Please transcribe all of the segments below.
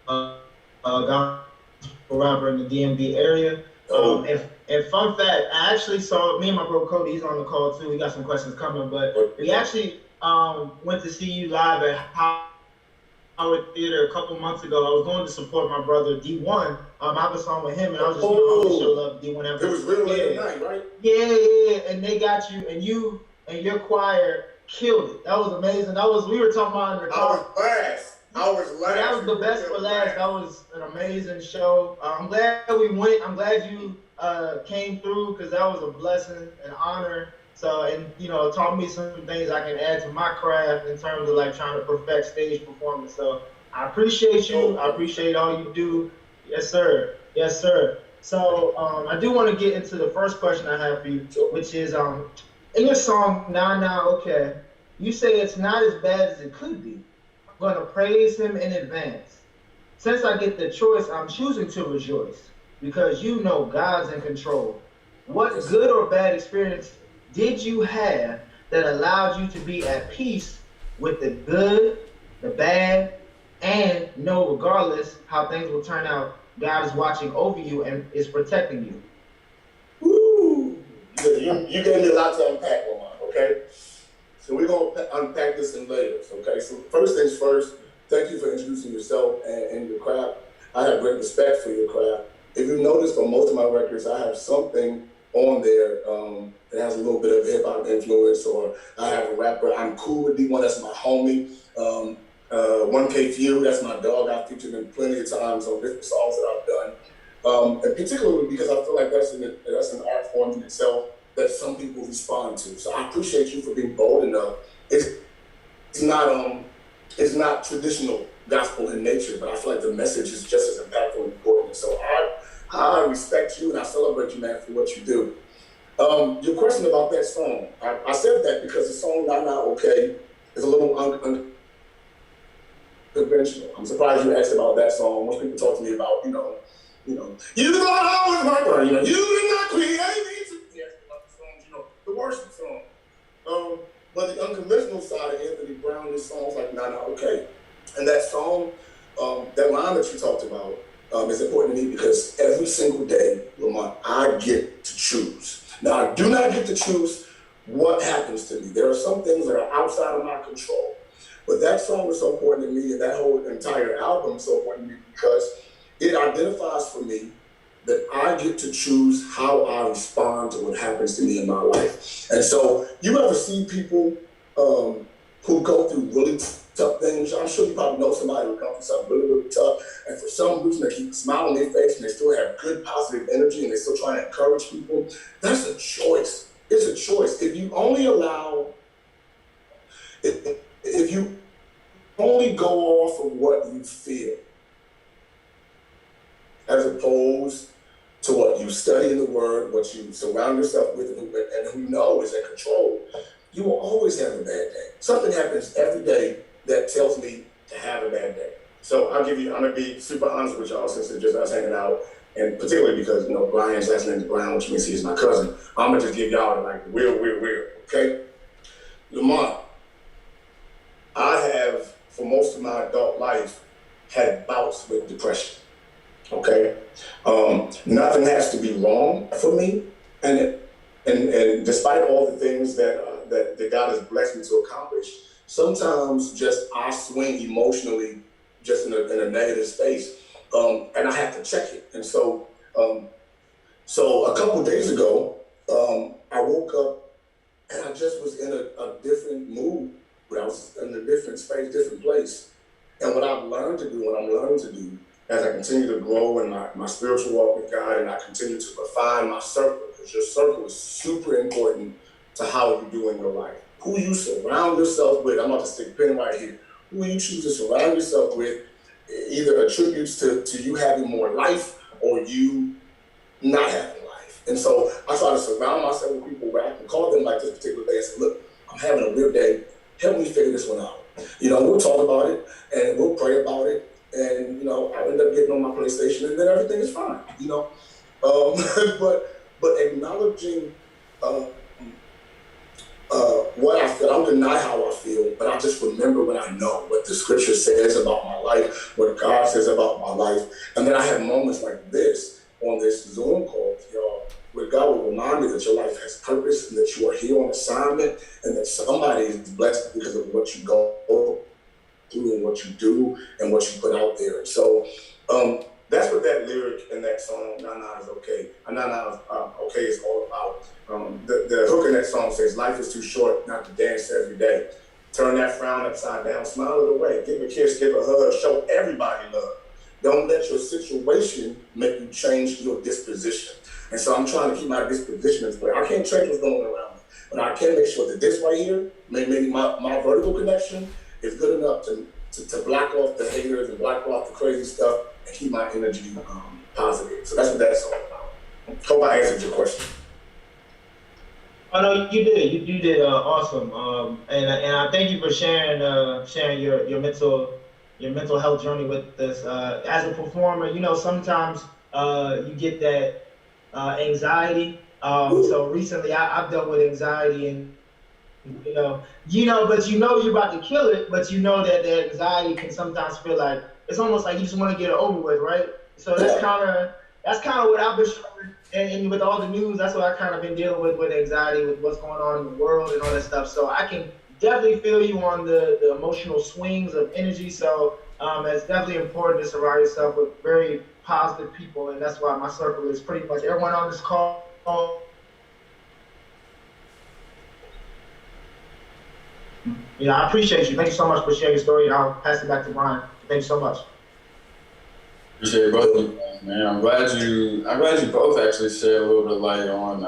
gospel rapper in the DMV area. And fun fact, I actually saw me and my bro Cody. He's on the call too. We got some questions coming, but we actually went to see you live at Howard Theater a couple months ago. I was going to support my brother D1. I have a song with him, and I was just I want to show love D1 ever. It was real late at night, right? Yeah. And they got you, and you and your choir killed it. That was amazing. That was we were talking about in the car. I was last. That was the best for last. That was an amazing show. I'm glad we went. I'm glad you came through because that was a blessing and honor. So, and taught me some things I can add to my craft in terms of like trying to perfect stage performance. So, I appreciate you. I appreciate all you do. Yes, sir. Yes, sir. So, I do want to get into the first question I have for you, which is in your song "Nah Nah Okay," you say it's not as bad as it could be. I'm going to praise him in advance. Since I get the choice, I'm choosing to rejoice because you know God's in control. What good or bad experience did you have that allowed you to be at peace with the good, the bad, and know regardless how things will turn out, God is watching over you and is protecting you? Woo! You gave me a lot to unpack, Lamont, okay? So we're going to unpack this in layers, okay? So first things first, thank you for introducing yourself and your craft. I have great respect for your craft. If you notice on most of my records, I have something on there that has a little bit of hip-hop influence, or I have a rapper. I'm cool with D1, that's my homie. 1K Few, that's my dog. I've featured him plenty of times on different songs that I've done. And particularly because I feel like that's an art form in itself that some people respond to. So I appreciate you for being bold enough. It's not traditional gospel in nature, but I feel like the message is just as impactful and important. So I respect you and I celebrate you, man, for what you do. Your question about that song, I said that because the song "Nah Nah Okay" is a little unconventional. I'm surprised you asked about that song. Most people talk to me about, you thought I was my brother, you did not create me to be about the songs, the worship song. But the unconventional side of Anthony Brown is songs like "Nah Nah Okay." And that song, that line that you talked about, is important to me because every single day, Lamont, I get to choose. Now, I do not get to choose what happens to me. There are some things that are outside of my control. But that song is so important to me, and that whole entire album is so important to me because it identifies for me that I get to choose how I respond to what happens to me in my life. And so you ever see people who go through really tough things? I'm sure you probably know somebody who comes through something really, really tough, and for some reason they keep a smile on their face and they still have good positive energy and they're still trying to encourage people. That's a choice. It's a choice. If you only go off of what you feel, as opposed to what you study in the Word, what you surround yourself with, and who know is in control, you will always have a bad day. Something happens every day that tells me to have a bad day. So I'm gonna be super honest with y'all since it's just us hanging out, and particularly because, Brian's last name is Brown, which means he's my cousin. I'm gonna just give y'all like real, okay? Lamont, I have, for most of my adult life, had bouts with depression. Okay, nothing has to be wrong for me, and despite all the things that God has blessed me to accomplish, sometimes just I swing emotionally, just in a negative space, and I have to check it. And so a couple of days ago, I woke up and I just was in a different mood, but I was in a different space, different place. And what I'm learning to do as I continue to grow in my spiritual walk with God, and I continue to refine my circle, because your circle is super important to how you do in your life. Who you surround yourself with, I'm about to stick a pin right here. Who you choose to surround yourself with either attributes to you having more life or you not having life. And so I try to surround myself with people where I can call them like this particular day and say, look, I'm having a weird day. Help me figure this one out. We'll talk about it and we'll pray about it. And, I end up getting on my PlayStation and then everything is fine, but acknowledging what I feel. I don't deny how I feel, but I just remember what I know, what the scripture says about my life, what God says about my life. And then I have moments like this on this Zoom call, y'all, where God will remind me that your life has purpose and that you are here on assignment and that somebody is blessed because of what you go through and what you do and what you put out there. And so that's what that lyric in that song, Nah Nah is Okay. Nah Nah Okay is all about. The hook in that song says, life is too short not to dance every day. Turn that frown upside down, smile it away. Give a kiss, give a hug, show everybody love. Don't let your situation make you change your disposition. And so I'm trying to keep my disposition in place. I can't change what's going on around me, but I can make sure that this right here, maybe my vertical connection is good enough to block off the haters and block off the crazy stuff and keep my energy positive. So that's what that's all about. Hope I answered your question. Oh no, you did. You did awesome. And I thank you for sharing your mental health journey with us. As a performer, sometimes you get that anxiety. So recently, I've dealt with anxiety, and but you're about to kill it, but that the anxiety can sometimes feel like it's almost like you just want to get it over with, right? So that's kind of what I've been struggling, and with all the news, that's what I kind of been dealing with anxiety, with what's going on in the world and all that stuff. So I can definitely feel you on the emotional swings of energy. So it's definitely important to surround yourself with very positive people, and that's why my circle is pretty much everyone on this call. I appreciate you. Thank you so much for sharing your story, and I'll pass it back to Brian. Thank you so much. Appreciate both of you, man. I'm glad you both actually shared a little bit of light on,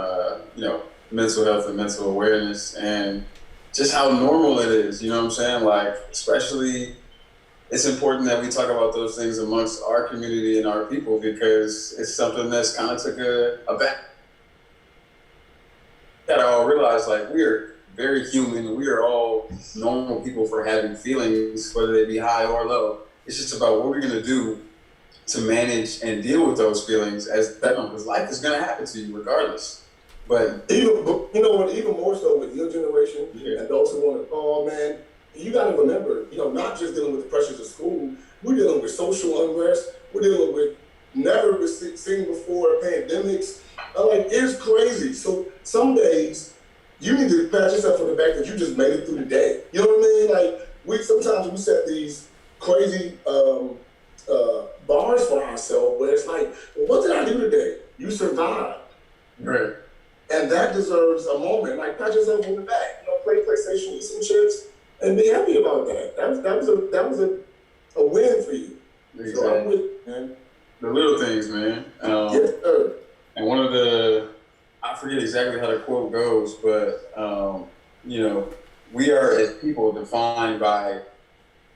mental health and mental awareness and just how normal it is. You know what I'm saying? Like, especially, it's important that we talk about those things amongst our community and our people because it's something that's kind of took a back. That I all realize, like, we are very human. We are all normal people for having feelings, whether they be high or low. It's just about what we're gonna do to manage and deal with those feelings as that, because life is gonna happen to you regardless. But even more so with your generation and those who want to call, man, you got to remember, not just dealing with the pressures of school, we're dealing with social unrest, we're dealing with never seen before pandemics. It's crazy. So some days you need to pat yourself on the back that you just made it through the day. You know what I mean? Like sometimes we set these crazy bars for ourselves where it's like, well, what did I do today? You survived. Right. And that deserves a moment. Like, pat yourself on the back. Play PlayStation, eat some chips, and be happy about that. That was a win for you. Exactly. So I'm with you, man. The little things, man. Yes, sir. And one of I forget exactly how the quote goes, but we are as people defined by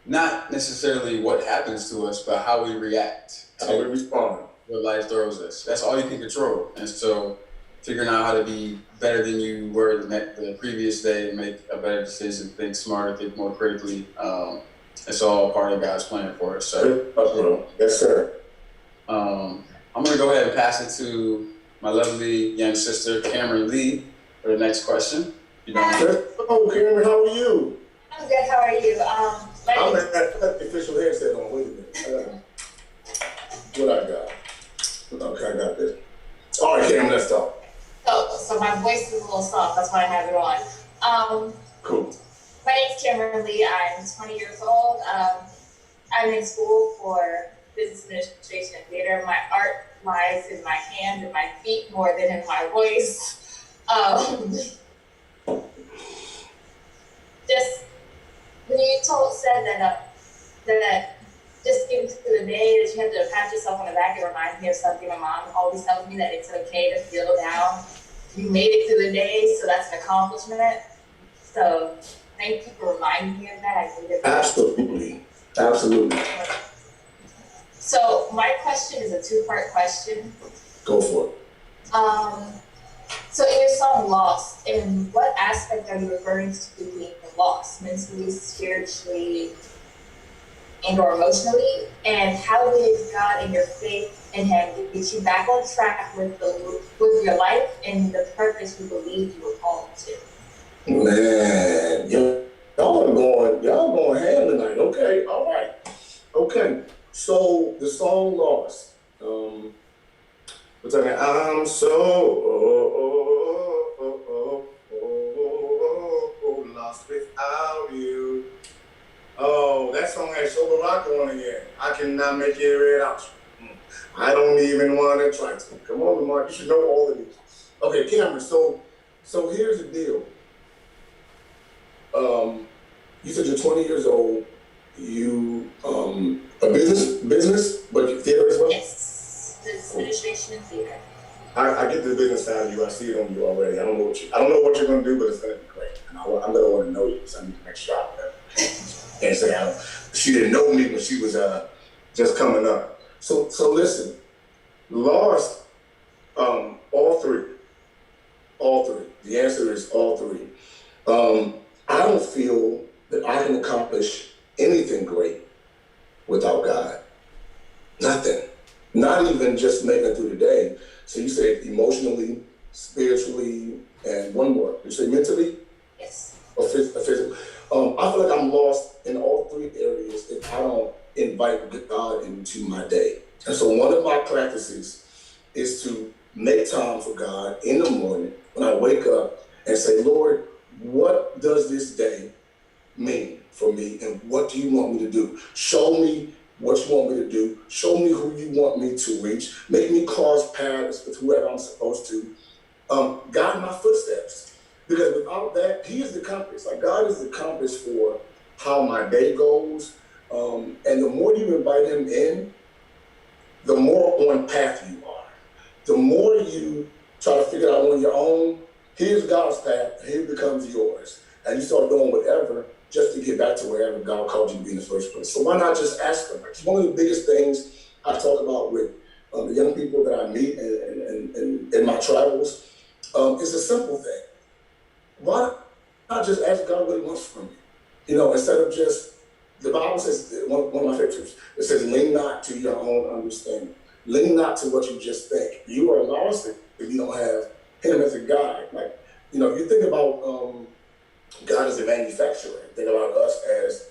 not necessarily what happens to us, but how we react to how we respond. What life throws us. That's all you can control. And so figuring out how to be better than you were the previous day and make a better decision, think smarter, think more critically. It's all part of God's plan for us. So, yes, sir. I'm going to go ahead and pass it to my lovely young sister, Cameron Lee, for the next question. Hello, Cameron, how are you? I'm good, how are you? I'm at the official headset on. Wait a minute. What I got? Okay, I got this. All right, Cameron, let's talk. So my voice is a little soft, that's why I have it on. Cool. My name's Cameron Lee, I'm 20 years old. I'm in school for business administration and theater. My art lies in my hands and my feet more than in my voice. Just when you said that just give to the day, that you have to pat yourself on the back, it reminds me of something my mom always tells me, that it's okay to feel down. You made it through the day, so that's an accomplishment. So thank you for reminding me of that. I needed that. Absolutely. So my question is a two-part question. Go for it. So in your song Lost, in what aspect are you referring to being lost? Mentally, spiritually, and or emotionally? And how did God and your faith in Him get you back on track with your life and the purpose you believe you were called to? Man, y'all going ham tonight. Okay, all right. Okay, so the song Lost. We're talking, I'm so lost without you. Oh, that song has Sober Rock on it again. I cannot make it red out. I don't even want to try to. Come on, Lamar, you should know all of these. Okay, Cameron, so here's the deal. You said you're 20 years old. You a business, but you theater as well. Yes, business administration and theater. I get the business side of you. I see it on you already. I don't know what you're gonna do, but it's gonna be great. And I'm gonna want to know you, so I need to make sure and say she didn't know me when she was just coming up. So listen, Lost, all three. The answer is all three. I don't feel that I can accomplish anything great without God. Nothing. Not even just making it through the day. So you say emotionally, spiritually, and one more. You say mentally? Yes. Or physically. I feel like I'm lost in all three areas if I don't invite God into my day. And so one of my practices is to make time for God in the morning when I wake up and say, Lord, what does this day mean for me, and what do you want me to do? Show me what you want me to do. Show me who you want me to reach. Make me cross paths with whoever I'm supposed to. Guide my footsteps. Because without that, he is the compass. Like, God is the compass for how my day goes. And the more you invite him in, the more on path you are. The more you try to figure it out on your own, here's God's path, and here becomes yours. And you start doing whatever just to get back to wherever God called you to be in the first place. So why not just ask him? It's one of the biggest things I talk about with the young people that I meet in my travels. It's a simple thing. Why not just ask God what he wants from you? Instead of just, the Bible says, one of my favorite scriptures, it says, lean not to your own understanding. Lean not to what you just think. You are lost if you don't have him as a guide. Like, you think about God as a manufacturer. Think about us as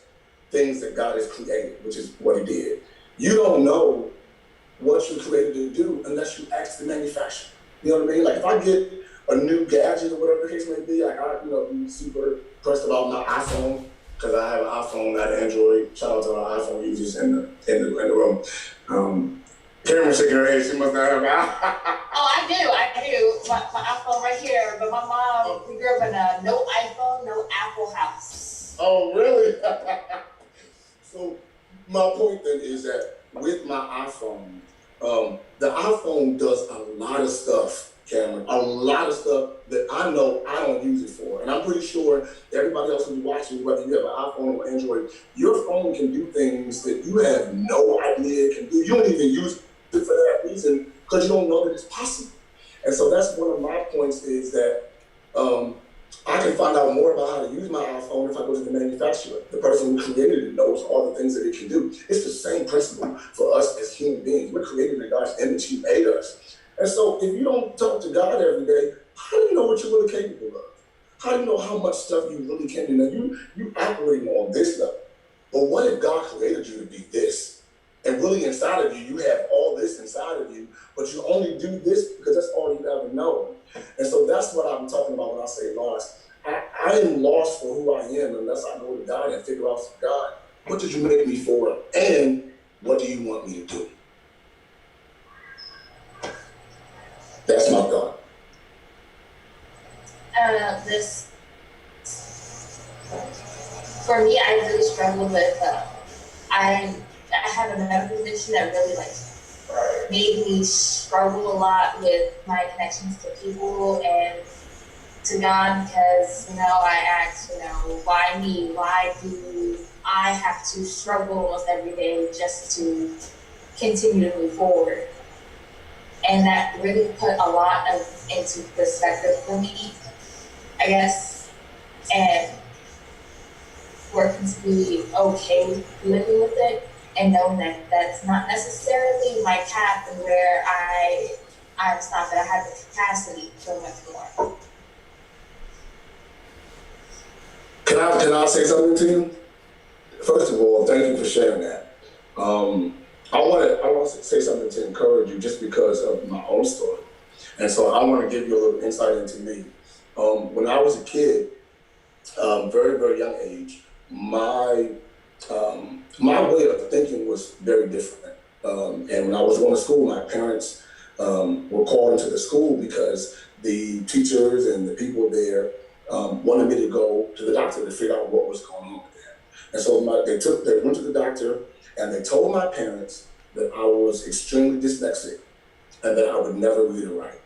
things that God has created, which is what he did. You don't know what you're created to do unless you ask the manufacturer. You know what I mean? Like, if I get a new gadget or whatever the case may be, like, I'm super pressed about my iPhone, because I have an iPhone, not an Android. Shout out to our iPhone users in the room. Cameron shaking her head. She must not have an iPhone. Oh, I do. My iPhone right here. But my mom, we grew up in a no iPhone, no Apple house. Oh, really? So my point then is that with my iPhone, the iPhone does a lot of stuff, Cameron, a lot of stuff that I know I don't use it for. And I'm pretty sure everybody else who's watching, whether you have an iPhone or Android, your phone can do things that you have no idea it can do. You don't even use it for that reason because you don't know that it's possible. And so that's one of my points is that I can find out more about how to use my iPhone if I go to the manufacturer. The person who created it knows all the things that it can do. It's the same principle for us as human beings. We're created in God's image. He made us. And so if you don't talk to God every day, how do you know what you're really capable of? How do you know how much stuff you really can do? Now, you operate on this level. But what if God created you to be this? And really inside of you, you have all this inside of you, but you only do this because that's all you ever know. And so that's what I'm talking about when I say lost. I am lost for who I am unless I go to God and figure out from God, what did you make me for? And what do you want me to do? That's my thought. For me, I really struggle with, I have a medical condition that really made me struggle a lot with my connections to people and to God because, I asked, why me? Why do I have to struggle almost every day just to continue to move forward? And that really put a lot into perspective for me, I guess, and working to be okay living with it and knowing that that's not necessarily my path and where I'm not that I have the capacity for much more. Can I say something to you? First of all, thank you for sharing that. I want to say something to encourage you just because of my own story. And so I want to give you a little insight into me. When I was a kid, very, very young age, my way of thinking was very different. And when I was going to school, my parents were called into the school because the teachers and the people there wanted me to go to the doctor to figure out what was going on with them. And so they went to the doctor and they told my parents that I was extremely dyslexic and that I would never read or write.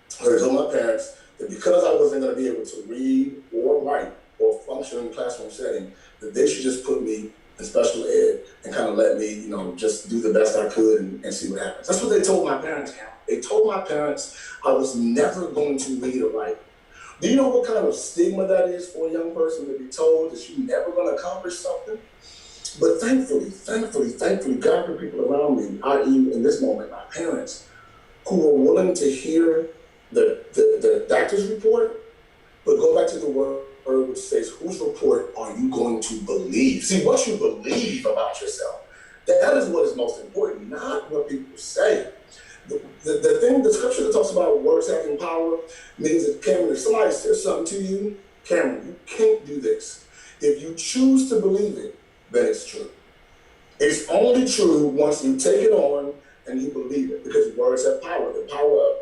So they told my parents that because I wasn't going to be able to read or write or function in a classroom setting, that they should just put me in special ed and kind of let me, just do the best I could and see what happens. That's what they told my parents. They told my parents I was never going to read or write. Do you know what kind of stigma that is for a young person to be told that you're never going to accomplish something? But thankfully, God put people around me, i.e. in this moment, my parents, who were willing to hear the doctor's report, but go back to the word which says, whose report are you going to believe? See, what you believe about yourself, that is what is most important, not what people say. The scripture that talks about words having power means that, Cameron, if somebody says something to you, Cameron, you can't do this. If you choose to believe it, then it's true. It's only true once you take it on and you believe it, because words have power. The power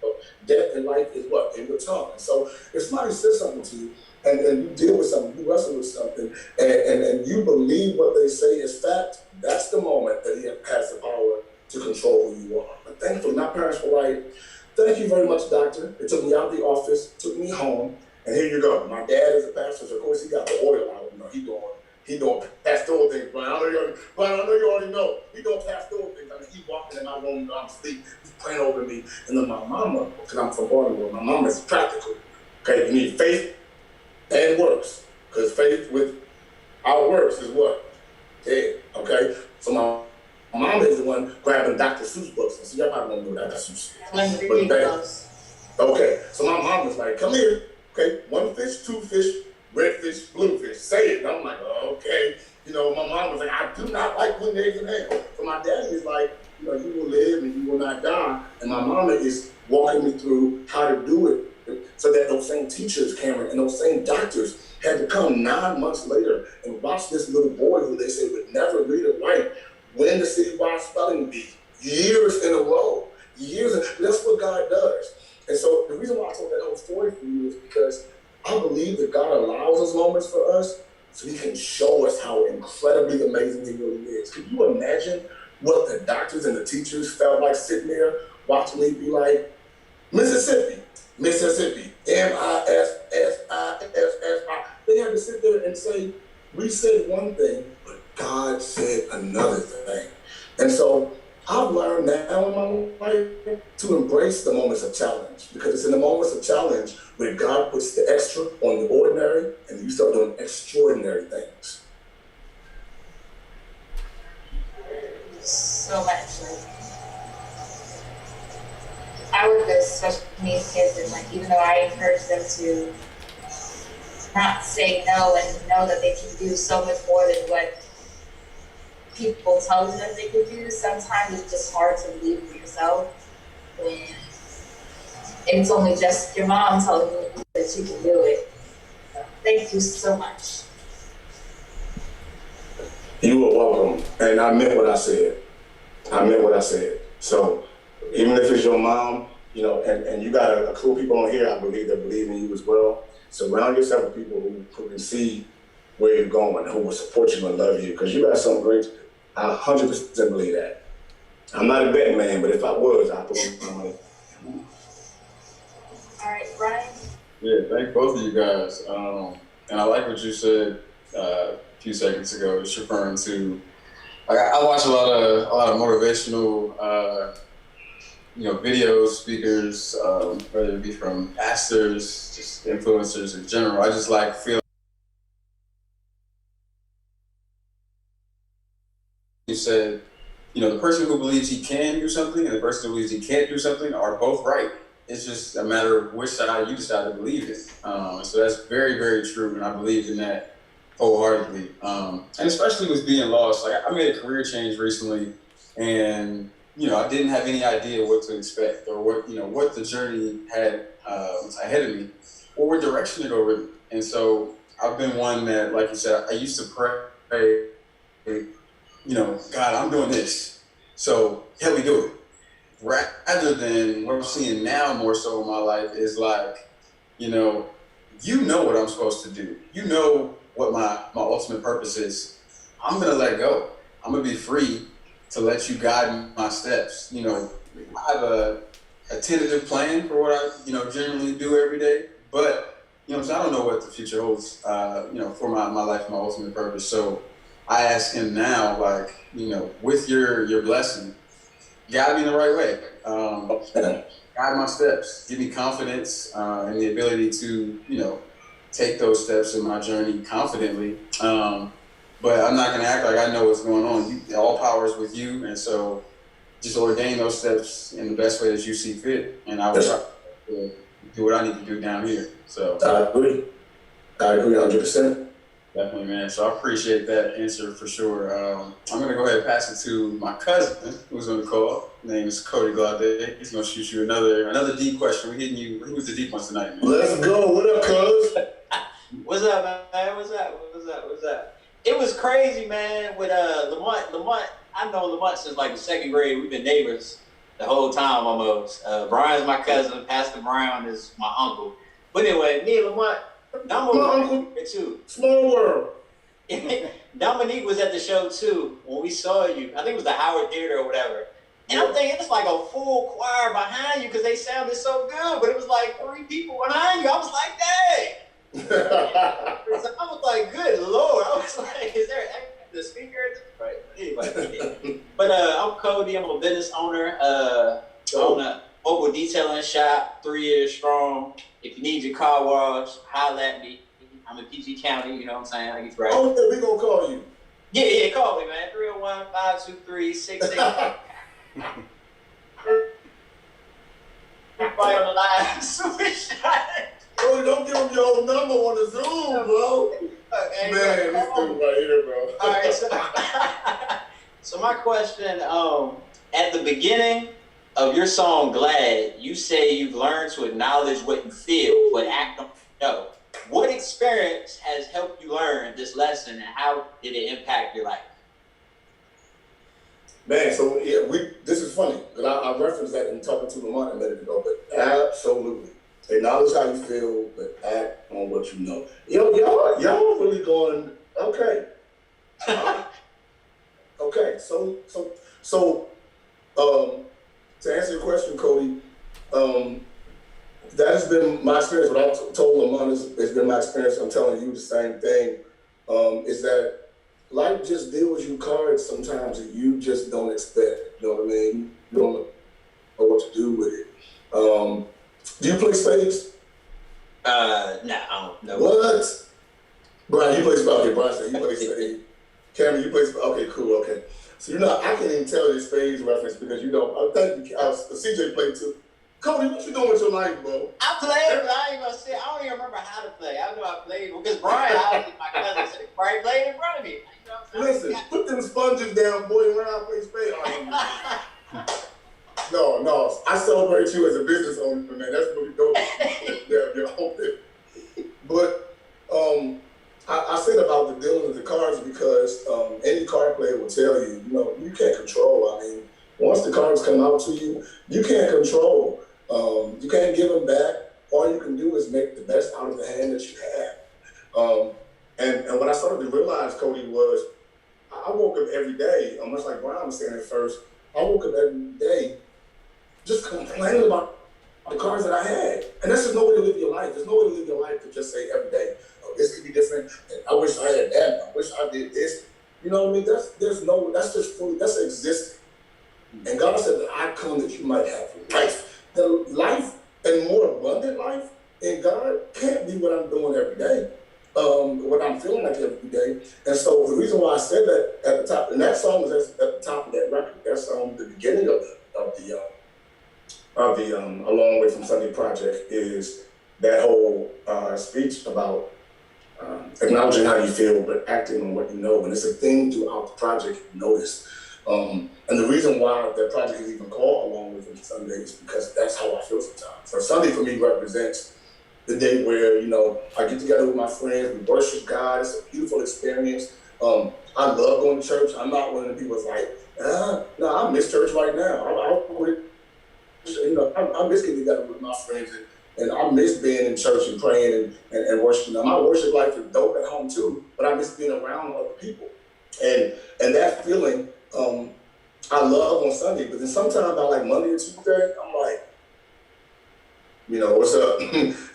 of death and life is what? In your tongue. And so if somebody says something to you and you deal with something, you wrestle with something, and you believe what they say is fact, that's the moment that he has the power to control who you are. But thankfully, my parents were like, thank you very much, doctor. They took me out of the office, took me home, and here you go. My dad is a pastor, so of course he got the oil out. He doing pastoral things, Brian. I know you already know. He doing pastoral things. I mean, he walking in my room, I'm asleep, he's praying over me. And then my mama, because I'm from Baltimore, my mama is practical. Okay, you need faith and works. Because faith without works is what? Dead. Okay? So my mama is the one grabbing Dr. Seuss books. So y'all probably don't know Dr. Seuss. Okay, so my mom was like, come here. Okay, 1 fish, 2 fish, red fish, blue fish, say it. And I'm like, okay. My mom was like, I do not like putting eggs in ham. So my daddy is like, you will live and you will not die. And my mama is walking me through how to do it. So that those same teachers, Cameron, and those same doctors had to come 9 months later and watch this little boy who they said would never read or write win the citywide spelling bee years in a row. That's what God does. And so the reason why I told that whole story for you is because I believe that God allows those moments for us so he can show us how incredibly amazing he really is. Can you imagine what the doctors and the teachers felt like sitting there watching me be like, Mississippi, Mississippi, Mississippi. They had to sit there and say, we said one thing, but God said another thing. And so I've learned now in my life to embrace the moments of challenge, because it's in the moments of challenge where God puts the extra on the ordinary and you start doing extraordinary things. So much. I work with special needs kids, and even though I encourage them to not say no and know that they can do so much more than what people tell them that they can do, sometimes it's just hard to believe in yourself when it's only just your mom telling you that you can do it. So, thank you so much. You are welcome. And I meant what I said. So even if it's your mom, and you got a cool people on here, I believe, that believe in you as well. Surround yourself with people who can see where you're going, who will support you and love you, because you got something great to do. I 100% believe that. I'm not a betting man, but if I was, I'd put my money. All right, Brian? Yeah, thank both of you guys. And I like what you said a few seconds ago, just referring to, I watch a lot of motivational, videos, speakers, whether it be from pastors, just influencers in general. I just like feeling. You said, the person who believes he can do something and the person who believes he can't do something are both right. it's just a matter of which side you decide to believe in. So that's very, very true, and I believe in that wholeheartedly. And especially with being lost, like I made a career change recently, and I didn't have any idea what to expect or what the journey had ahead of me or what direction to go really. And so I've been one that, like you said, I used to pray, God, I'm doing this, so help me do it. Rather than what I'm seeing now more so in my life is like, you know what I'm supposed to do. You know what my ultimate purpose is. I'm going to let go. I'm going to be free to let you guide my steps. I have a tentative plan for what I, generally do every day, but, so I don't know what the future holds, for my life, my ultimate purpose. So I ask him now, like, with your blessing, guide me in the right way. Guide my steps. Give me confidence and the ability to, take those steps in my journey confidently. But I'm not going to act like I know what's going on. All power is with you. And so just ordain those steps in the best way that you see fit. And I will try to do what I need to do down here. So I agree 100%. Definitely, man. So I appreciate that answer for sure. I'm going to go ahead and pass it to my cousin who's on the call. His name is Cody Glaudet. He's going to shoot you another deep question. We're hitting you. Who's the deep ones tonight, man? Let's go. What up, cuz? What's up, man? What's up? It was crazy, man, with Lamont. I know Lamont since like the second grade. We've been neighbors the whole time almost. Brian's my cousin. Pastor Brown is my uncle. But anyway, me and Lamont, Dominique too. Small world. Dominique was at the show too when we saw you. I think it was the Howard Theater or whatever. And I'm thinking it's like a full choir behind you because they sounded so good. But it was like 3 people behind you. I was like, dang. So I was like, good Lord. I was like, is there the speaker? Right. Anyway. But I'm Cody. I'm a business owner. Own a mobile detailing shop, 3 years strong. If you need your car wash, holler at me. I'm in PG County, you know what I'm saying? I get right. Oh, yeah, we gonna call you. Yeah, call me, man. 301-523-68. Everybody on the line, super shy. Bro, don't give him your own number on the Zoom, bro. Okay, Man, this dude right here, bro. All right, so my question, at the beginning of your song, Glad, you say you've learned to acknowledge what you feel, but act on what you know. What experience has helped you learn this lesson, and how did it impact your life? Man, so yeah, this is funny, because I referenced that in talking to Lamont a minute ago, but absolutely. Acknowledge how you feel, but act on what you know. Y'all really going, okay. Okay, so to answer your question, Cody, that has been my experience. What I told Lamont has been my experience. I'm telling you the same thing, is that life just deals you cards sometimes that you just don't expect. You know what I mean? You don't know what to do with it. Do you play spades? Nah, I don't know. What? Brian, you play spades. Okay, Brian said you play spades. Cameron, you play spades. Okay, cool, okay. So I can't even tell your spades reference because you don't. I think CJ played too. Cody, what you doing with your life, bro? I played, but I ain't gonna say. I don't even remember how to play. I know I played because Brian, my cousin, said Brian played in front of me. You know Listen, put them sponges down, boy, and learn how to play spades. No, I celebrate you as a business owner, man. That's really dope. But I said about the dealing with the cards because any card player will tell you, you can't control. I mean, once the cards come out to you, you can't control. You can't give them back. All you can do is make the best out of the hand that you have. And what I started to realize, Cody, was I woke up every day, much like Brian was saying at first, I woke up every day just complaining about the cars that I had. And that's just no way to live your life. There's no way to live your life to just say every day, oh, this could be different. And I wish I had that. I wish I did this. You know what I mean? That's just existing. And God said that I come that you might have life. The life and more abundant life in God can't be what I'm doing every day. What I'm feeling like every day. And so the reason why I said that at the top, and that song was at the top of that record. That's the beginning of of the A Long Way from Sunday project is that whole speech about acknowledging how you feel, but acting on what you know. And it's a thing throughout the project, you notice. And the reason why that project is even called A Long Way from Sunday is because that's how I feel sometimes. So Sunday for me represents the day where, you know, I get together with my friends, we worship God. It's a beautiful experience. I love going to church. I'm not one of the people that's like, no, I miss church right now. I miss getting together with my friends, and I miss being in church and praying and worshiping. Now, my worship life is dope at home too, but I miss being around other people. And that feeling, I love on Sunday, but then sometimes by like Monday or Tuesday, I'm like, you know, what's up?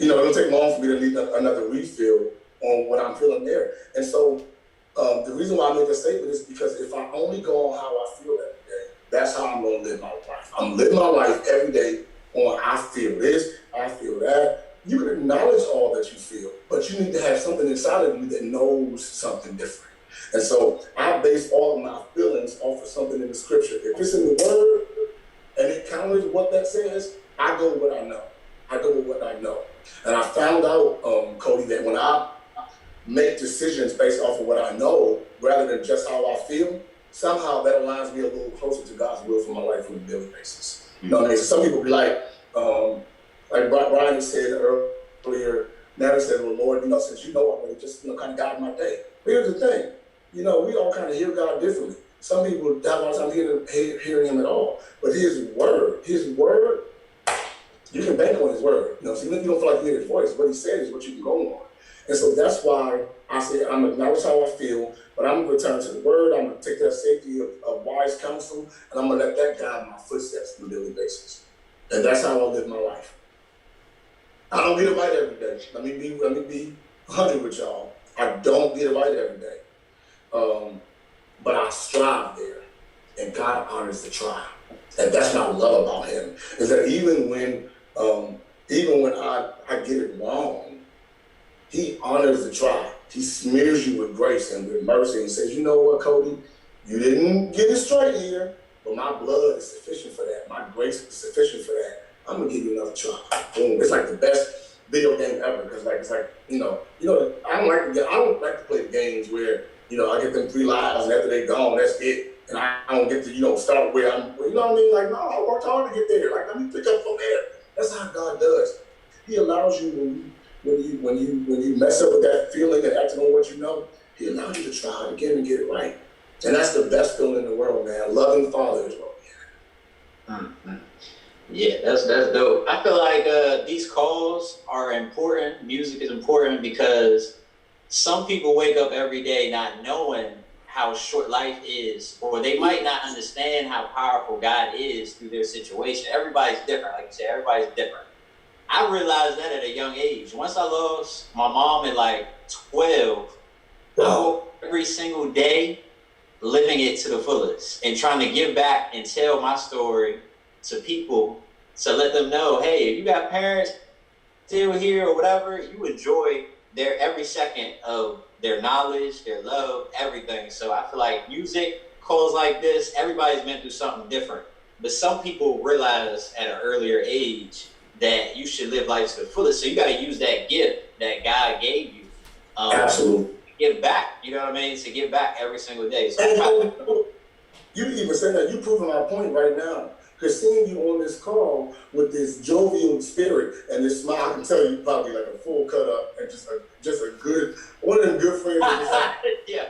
You know, it'll take long for me to need another refill on what I'm feeling there. And so the reason why I make that statement is because if I only go on how I feel every day, that's how I'm going to live my life. I'm living my life every day on I feel this, I feel that. You can acknowledge all that you feel, but you need to have something inside of you that knows something different. And so I base all of my feelings off of something in the scripture. If it's in the word and it counters what that says, I go with what I know. I go with what I know. And I found out, Cody, that when I make decisions based off of what I know rather than just how I feel, somehow that aligns me a little closer to God's will for my life on a daily basis. You know what I mean? So some people be like Brian said earlier, now he said, well, Lord, you know, since you know already, just, you know, kind of guide my day. But here's the thing, you know, we all kind of hear God differently. Some people have a hard time hearing him at all. But his word, you can bank on his word. You know, so even if you don't feel like you hear his voice, what he said is what you can go on. And so that's why I say I'm going to acknowledge how I feel, but I'm going to return to the word. I'm going to take that safety of wise counsel, and I'm going to let that guide my footsteps on a daily basis. And that's how I live my life. I don't get it right every day. Let me be 100 with y'all. I don't get it right every day. But I strive there, and God honors the try. And that's what I love about him, is that even when I get it wrong, he honors the try. He smears you with grace and with mercy and says, you know what, Cody, you didn't get it straight here, but my blood is sufficient for that. My grace is sufficient for that. I'm gonna give you another try. Boom. It's like the best video game ever, because it's like I don't like to play the games where, you know, I get them 3 lives and after they're gone, that's it. And I don't get to, you know, start where I'm, you know what I mean? Like, no, I worked hard to get there. Like, let me pick up from there. That's how God does. He allows you when you mess up with that feeling and acting on what you know, he allows you to try it again and get it right. And that's the best feeling in the world, man. Loving Father is what we have. Mm-hmm. Yeah, that's dope. I feel like these calls are important. Music is important because some people wake up every day not knowing how short life is, or they might not understand how powerful God is through their situation. Everybody's different. Like you said, everybody's different. I realized that at a young age. Once I lost my mom at like 12, I woke every single day living it to the fullest and trying to give back and tell my story to people to let them know, hey, if you got parents still here or whatever, you enjoy their every second of their knowledge, their love, everything. So I feel like music, calls like this, everybody's been through something different. But some people realize at an earlier age that you should live life to the fullest. So you got to use that gift that God gave you. Absolutely. Give back, you know what I mean? To give back every single day. So you even said that, you proving my point right now. Because seeing you on this call with this jovial spirit and this smile, I can tell you probably like a full cut up and just a good, one of them good friends. Yeah.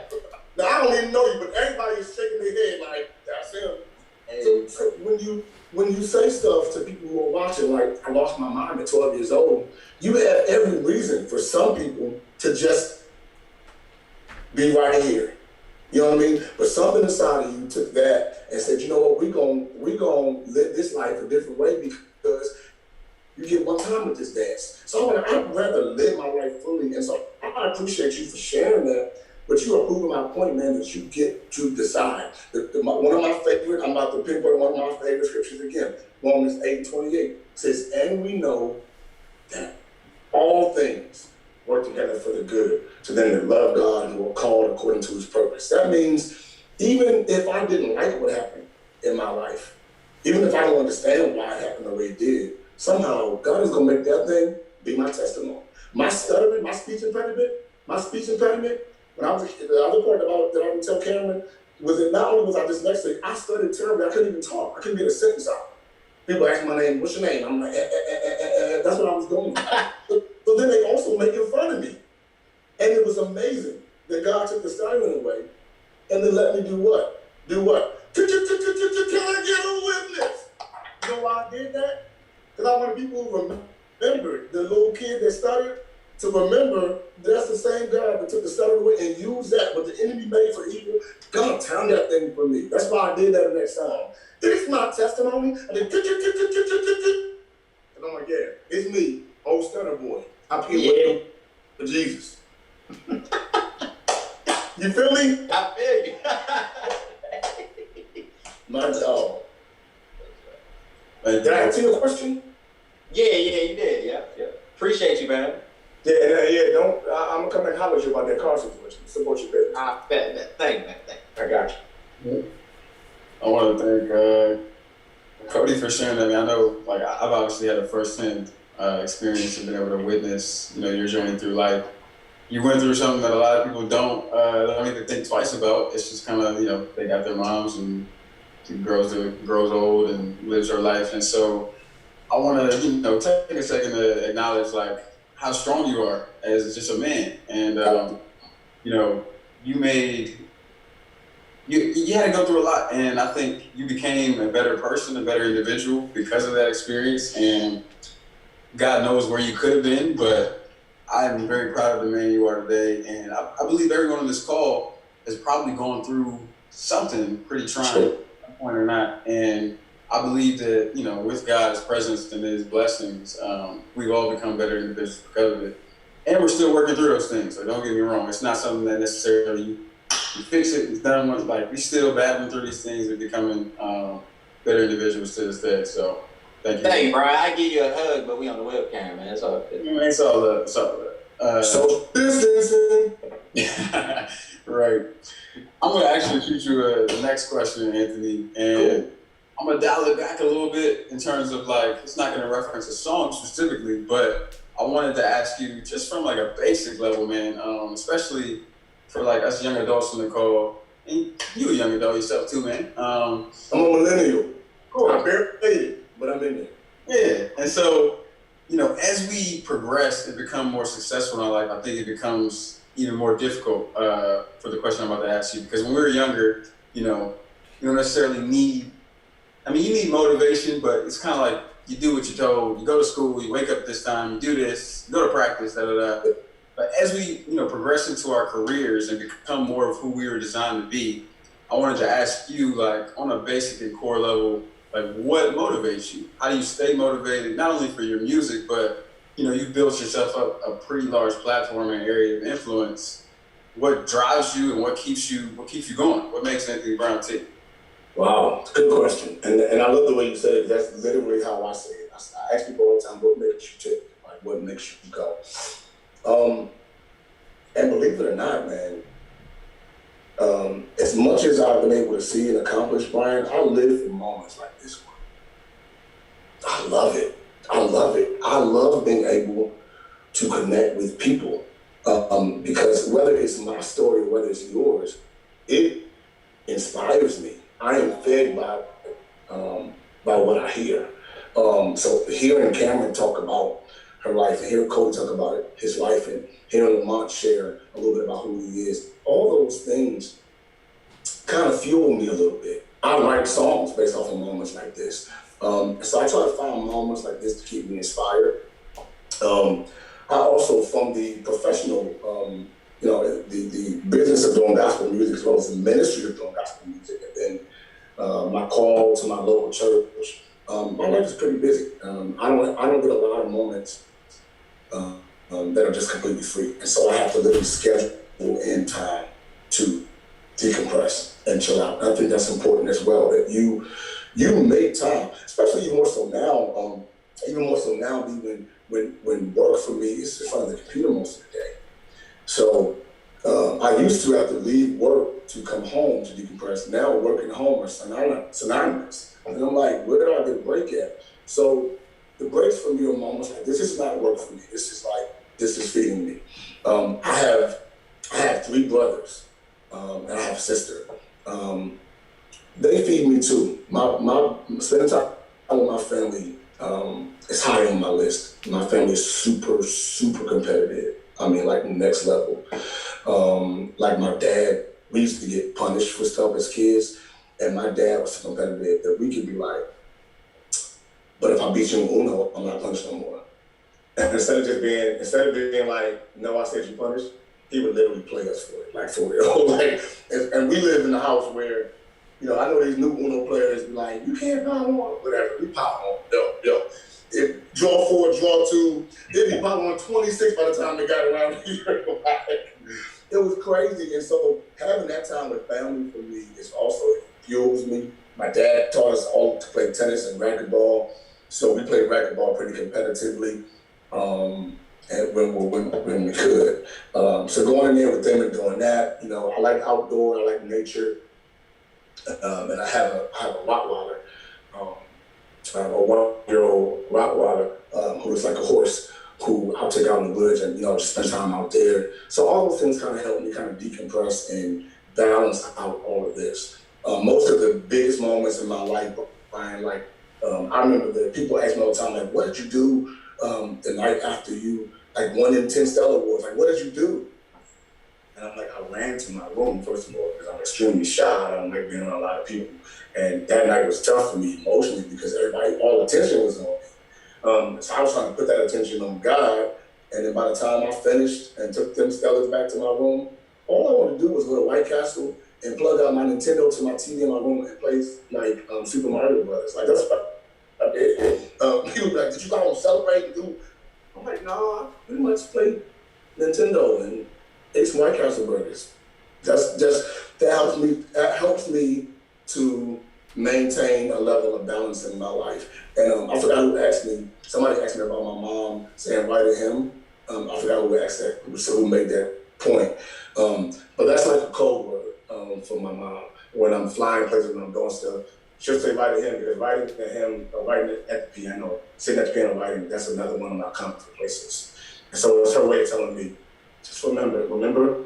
Now I don't even know you, but everybody is shaking their head like, that's him. So when you say stuff to people who are watching, like, I lost my mind at 12 years old, you have every reason for some people to just be right here. You know what I mean? But something inside of you took that and said, you know what, we're gonna live this life a different way because you get one time with this dance. So I'd rather live my life fully. And so I appreciate you for sharing that. But you are proving my point, man, that you get to decide. One of my favorite, I'm about to pinpoint one of my favorite scriptures again. Romans 8:28 says, and we know that all things work together for the good to them that love God and who are called according to his purpose. That means even if I didn't like what happened in my life, Even if I don't understand why it happened the way it did, somehow God is gonna make that thing be my testimony. My stuttering, my speech impediment, when I was a kid, the other part about that I would tell Cameron was that not only was I dyslexic, I stuttered terribly. I couldn't even talk. I couldn't get a sentence out. People ask my name, what's your name? I'm like, that's what I was doing. So then they also making fun of me. And it was amazing that God took the stuttering away and then let me do what? Do what? Can I get a witness? You know why I did that? Because I wanted people who remember the little kid that stuttered to remember that's the same God that took the stutter away and used that, what the enemy made for evil. God turned that thing for me. That's why I did that the next time. This is my testimony. And then, and I'm like, yeah, it's me, old stutter boy. I'm here for Jesus. You feel me? I feel you. My dog. Thank Did I you. answer your question? Yeah, you did. Yeah. Appreciate you, man. Yeah, don't. I'm gonna come and holler at you about that car situation. Support your business. Thank you, man. I got you. I want to thank Cody for sharing that. I mean, I know, like, I've obviously had a first-hand experience and been able to witness, your journey through life. You went through something that a lot of people don't even think twice about. It's just kind of, they got their moms and she grows old and lives her life. And so I want to, take a second to acknowledge, like, how strong you are as just a man. And, you had to go through a lot. And I think you became a better person, a better individual because of that experience. And God knows where you could have been, but I'm very proud of the man you are today. And I believe everyone on this call has probably gone through something pretty trying, at one point or not. And I believe that, with God's presence and his blessings, we've all become better individuals because of it. And we're still working through those things. So don't get me wrong. It's not something that necessarily you fix it. It's done once. Like, we still battling through these things and becoming better individuals to this day. So thank you. Thank you, Brian. I give you a hug, but we on the webcam, man. It's all good. It's all love. It's all love. Social distancing. Right. I'm going to actually shoot you the next question, Anthony. And I'm going to dial it back a little bit in terms of, like, it's not going to reference a song specifically, but I wanted to ask you just from, like, a basic level, man, especially for, like, us young adults in the call. And you a young adult yourself, too, man. I'm a millennial. Cool. I barely made it, but I'm in there. Yeah. And so, as we progress and become more successful in our life, I think it becomes even more difficult for the question I'm about to ask you. Because when we were younger, you don't necessarily need, you need motivation, but it's kind of like you do what you're told. You go to school, you wake up this time, you do this, you go to practice, da-da-da. But as we, progress into our careers and become more of who we were designed to be, I wanted to ask you, like, on a basic and core level, like, what motivates you? How do you stay motivated, not only for your music, but, you've built yourself up a pretty large platform and area of influence. What drives you and what keeps you going? What makes Anthony Brown tick? Wow, good question. And I love the way you said it. That's literally how I say it. I ask people all the time, what makes you tick? Like, what makes you go? And believe it or not, man, as much as I've been able to see and accomplish, Brian, I live for moments like this one. I love it. I love being able to connect with people because whether it's my story or whether it's yours, it inspires me. I am fed by what I hear. So hearing Cameron talk about her life and hearing Cody talk about his life and hearing Lamont share a little bit about who he is, all those things kind of fuel me a little bit. I write songs based off of moments like this. So I try to find moments like this to keep me inspired. I also, from the professional, the business of doing gospel music as well as the ministry of doing gospel music, and then my call to my local church. My life is pretty busy. I don't get a lot of moments that are just completely free, and so I have to literally schedule in time to decompress and chill out. And I think that's important as well, that you make time, especially even more so now. When work for me is in front of the computer most of the day. So I used to have to leave work to come home to decompress. Now work and home are synonymous. And I'm like, where did I get a break at? So the breaks for me are moments like, this is not work for me. This is feeding me. I have 3 brothers, and I have a sister. They feed me too. My spending time with my family is high on my list. My family is super, super competitive. I mean, like next level. Like my dad, we used to get punished for stuff as kids, and my dad was so competitive that we could be like, but if I beat you in Uno, I'm not punished no more. And instead of being like, no, I said you punished, he would literally play us for it, like for real. Like, and we live in a house where, you know, I know these new Uno players be like, you can't pile on, whatever. We pile on, yo. If draw 4, draw 2, they'd be piling on 26 by the time they got around here. Like, it was crazy. And so having that time with family for me is also, it fuels me. My dad taught us all to play tennis and racquetball. So we played racquetball pretty competitively, and when we could. So going in there with them and doing that, you know, I like outdoor, I like nature, and I have a Rottweiler, a 1-year-old Rottweiler who is like a horse, who I'll take out in the woods and, you know, just spend time out there. So all those things kind of help me kind of decompress and balance out all of this. Most of the biggest moments in my life, Brian, like, I remember that people ask me all the time, like, what did you do the night after you, like, won in 10 Stellar Awards? Like, what did you do? And I'm like, I ran to my room, first of all, because I'm extremely shy. I don't like being around a lot of people. And that night was tough for me emotionally because all the attention was on me. So I was trying to put that attention on God. And then by the time I finished and took them Stellars back to my room, all I wanted to do was go to White Castle and plug out my Nintendo to my TV in my room and play like Super Mario Brothers. Like, that's what I did. People be like, did you go home celebrate and do? I'm like, nah, I pretty much play Nintendo and ate some White Castle burgers. That helps me to maintain a level of balance in my life. And I forgot who asked me. Somebody asked me about my mom saying why to him. I forgot who asked that. Who made that point. But that's like a code word for my mom. When I'm flying places, when I'm doing stuff, she'll say write to him, because writing to him or writing at the piano, sitting at the piano writing, that's another one of my comfort places. And so it's her way of telling me, just remember, you know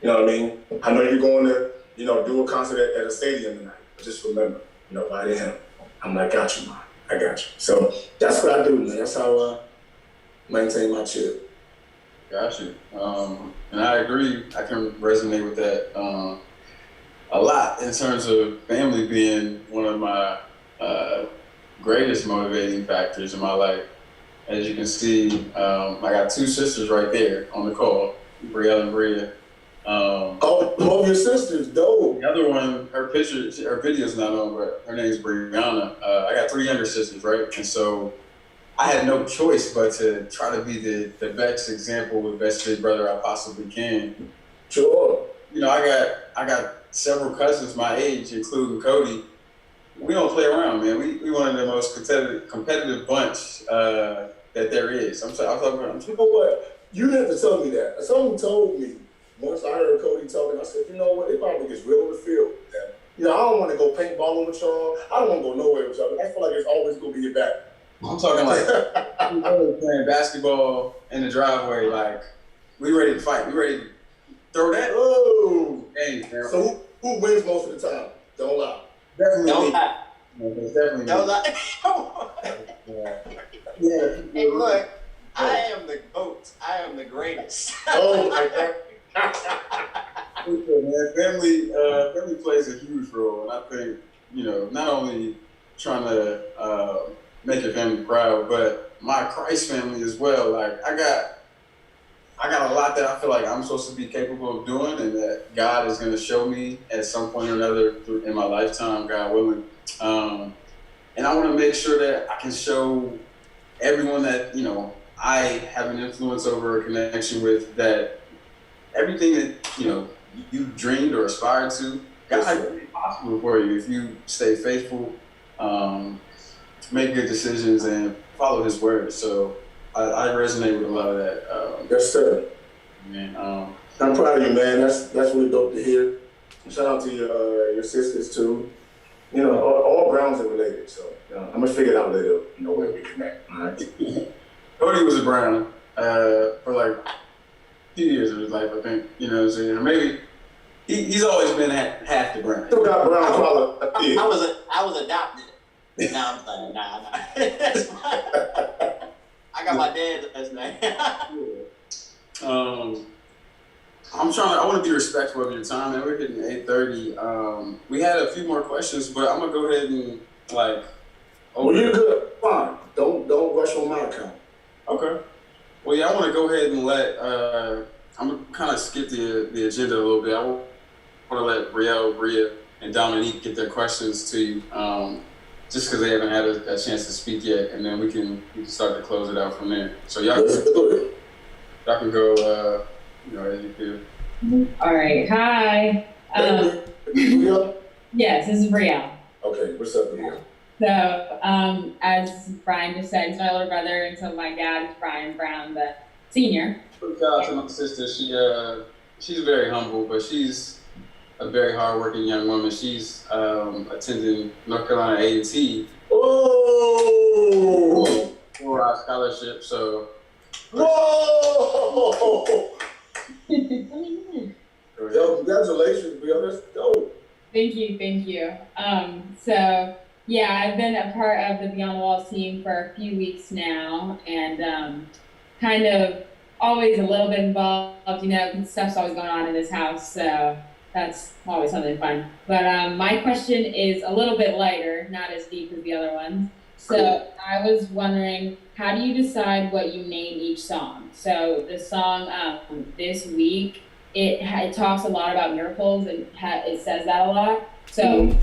what I mean? I know you're going to, you know, do a concert at a stadium tonight, but just remember, you know, write to him. I'm like, got you, Mom. I got you. So that's what I do, man. That's how I maintain my chill. Got you. And I agree. I can resonate with that a lot in terms of family being one of my greatest motivating factors in my life. As you can see, I got 2 sisters right there on the call, Brielle and Bria. Both your sisters, dope. The other one, her video's not on, but her name's Brianna. I got 3 younger sisters, right? And so I had no choice but to try to be the best example, the best big brother I possibly can. Sure. You know, I got several cousins my age, including Cody. We don't play around, man. We one of the most competitive bunch that there is. I'm talking about. You know what? You didn't have to tell me that. Someone told me once I heard Cody talking. I said, you know what? It probably gets real in the field. You know, I don't want to go paintballing with y'all. I don't want to go nowhere with y'all. I feel like it's always going to be your back. I'm talking like we playing basketball in the driveway. Like, we ready to fight. We ready to throw that. Oh. Hey, so who wins most of the time? Don't lie. Definitely. Don't lie. It's definitely Don't lie. Yeah. Hey, look, I am the GOAT. I am the greatest. Oh my God. Man, family plays a huge role, and I think, you know, not only trying to make your family proud, but my Christ family as well. Like, I got a lot that I feel like I'm supposed to be capable of doing, and that God is going to show me at some point or another in my lifetime, God willing. And I want to make sure that I can show everyone that, you know, I have an influence over, a connection with, that everything that, you know, you dreamed or aspired to, God has made it possible for you if you stay faithful, make good decisions, and follow His word. So I resonate with a lot of that. Yes, sir. Man, I'm proud of you, man. That's really dope to hear. Shout out to your sisters too. You know, all Browns are related, so gonna figure it out later, when we connect. All right. Cody was a Brown for like a few years of his life, I think. You know what I'm saying? Or maybe he's always been half the Brown. Still got Brown collar. I was adopted. Nah, I'm playing. Nah. I got my dad's last name. I want to be respectful of your time, man. We're hitting 8:30. We had a few more questions, but I'm gonna go ahead and Well, you're good. Fine. Don't rush on my account. Okay. Well, yeah, I want to go ahead and let. I'm gonna kind of skip the agenda a little bit. I want to let Brielle, Bria, and Dominique get their questions to you, just because they haven't had a chance to speak yet, and then we can start to close it out from there. So y'all can go. As you feel. All right. Hi. Yes, this is Brielle. Okay. What's up, Brielle? So, as Brian just said, he's my older brother, and so my dad is Brian Brown, the senior. Shout out to my sister. She's very humble, but she's a very hardworking young woman. She's attending North Carolina A&T. Oh! For our scholarship. So. Whoa! Yo, congratulations, Brielle. That's dope. Thank you. So yeah, I've been a part of the Beyond the Walls team for a few weeks now, and kind of always a little bit involved, stuff's always going on in this house, so that's always something fun. But my question is a little bit lighter, not as deep as the other ones. So I was wondering, how do you decide what you name each song? So the song this week, it talks a lot about miracles, and it says that a lot. So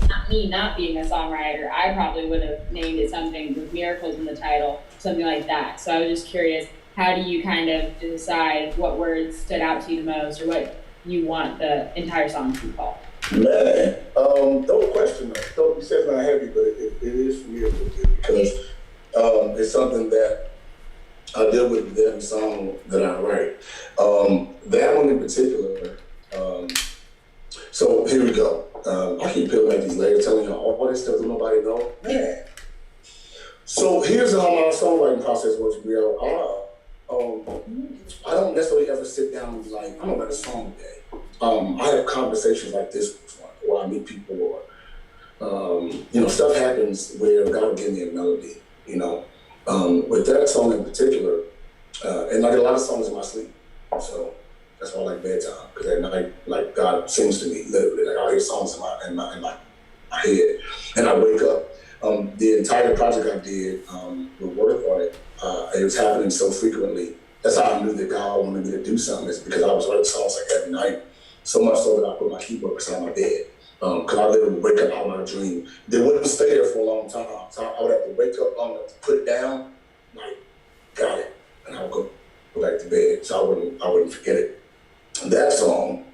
not being a songwriter, I probably would have named it something with miracles in the title, something like that. So I was just curious, how do you kind of decide what words stood out to you the most, or what you want the entire song to be called? Man, dope question. Dope. You said it's not heavy, but it is for me a little bit, because it's something that I deal with every song that I write. That one in particular. So here we go. I keep peeling back these layers, telling you all this stuff that nobody knows. Man. So here's how my songwriting process works, Brielle. I don't necessarily ever sit down and be like, I'm gonna write a song today. I have conversations like this where I meet people, or stuff happens where God will give me a melody. With that song in particular, and I get a lot of songs in my sleep, so that's why I like bedtime, because at night, like, God sings to me literally. Like, I hear songs in my head, and I wake up. The entire project I did, the work on it, it was happening so frequently. That's how I knew that God wanted me to do something, is because I was writing songs like every night. So much so that I put my keyboard beside my bed, because I literally would wake up out of my dream. They wouldn't stay there for a long time, so I would have to wake up long enough to put it down, like, got it, and I would go back to bed, so I wouldn't forget it. That song,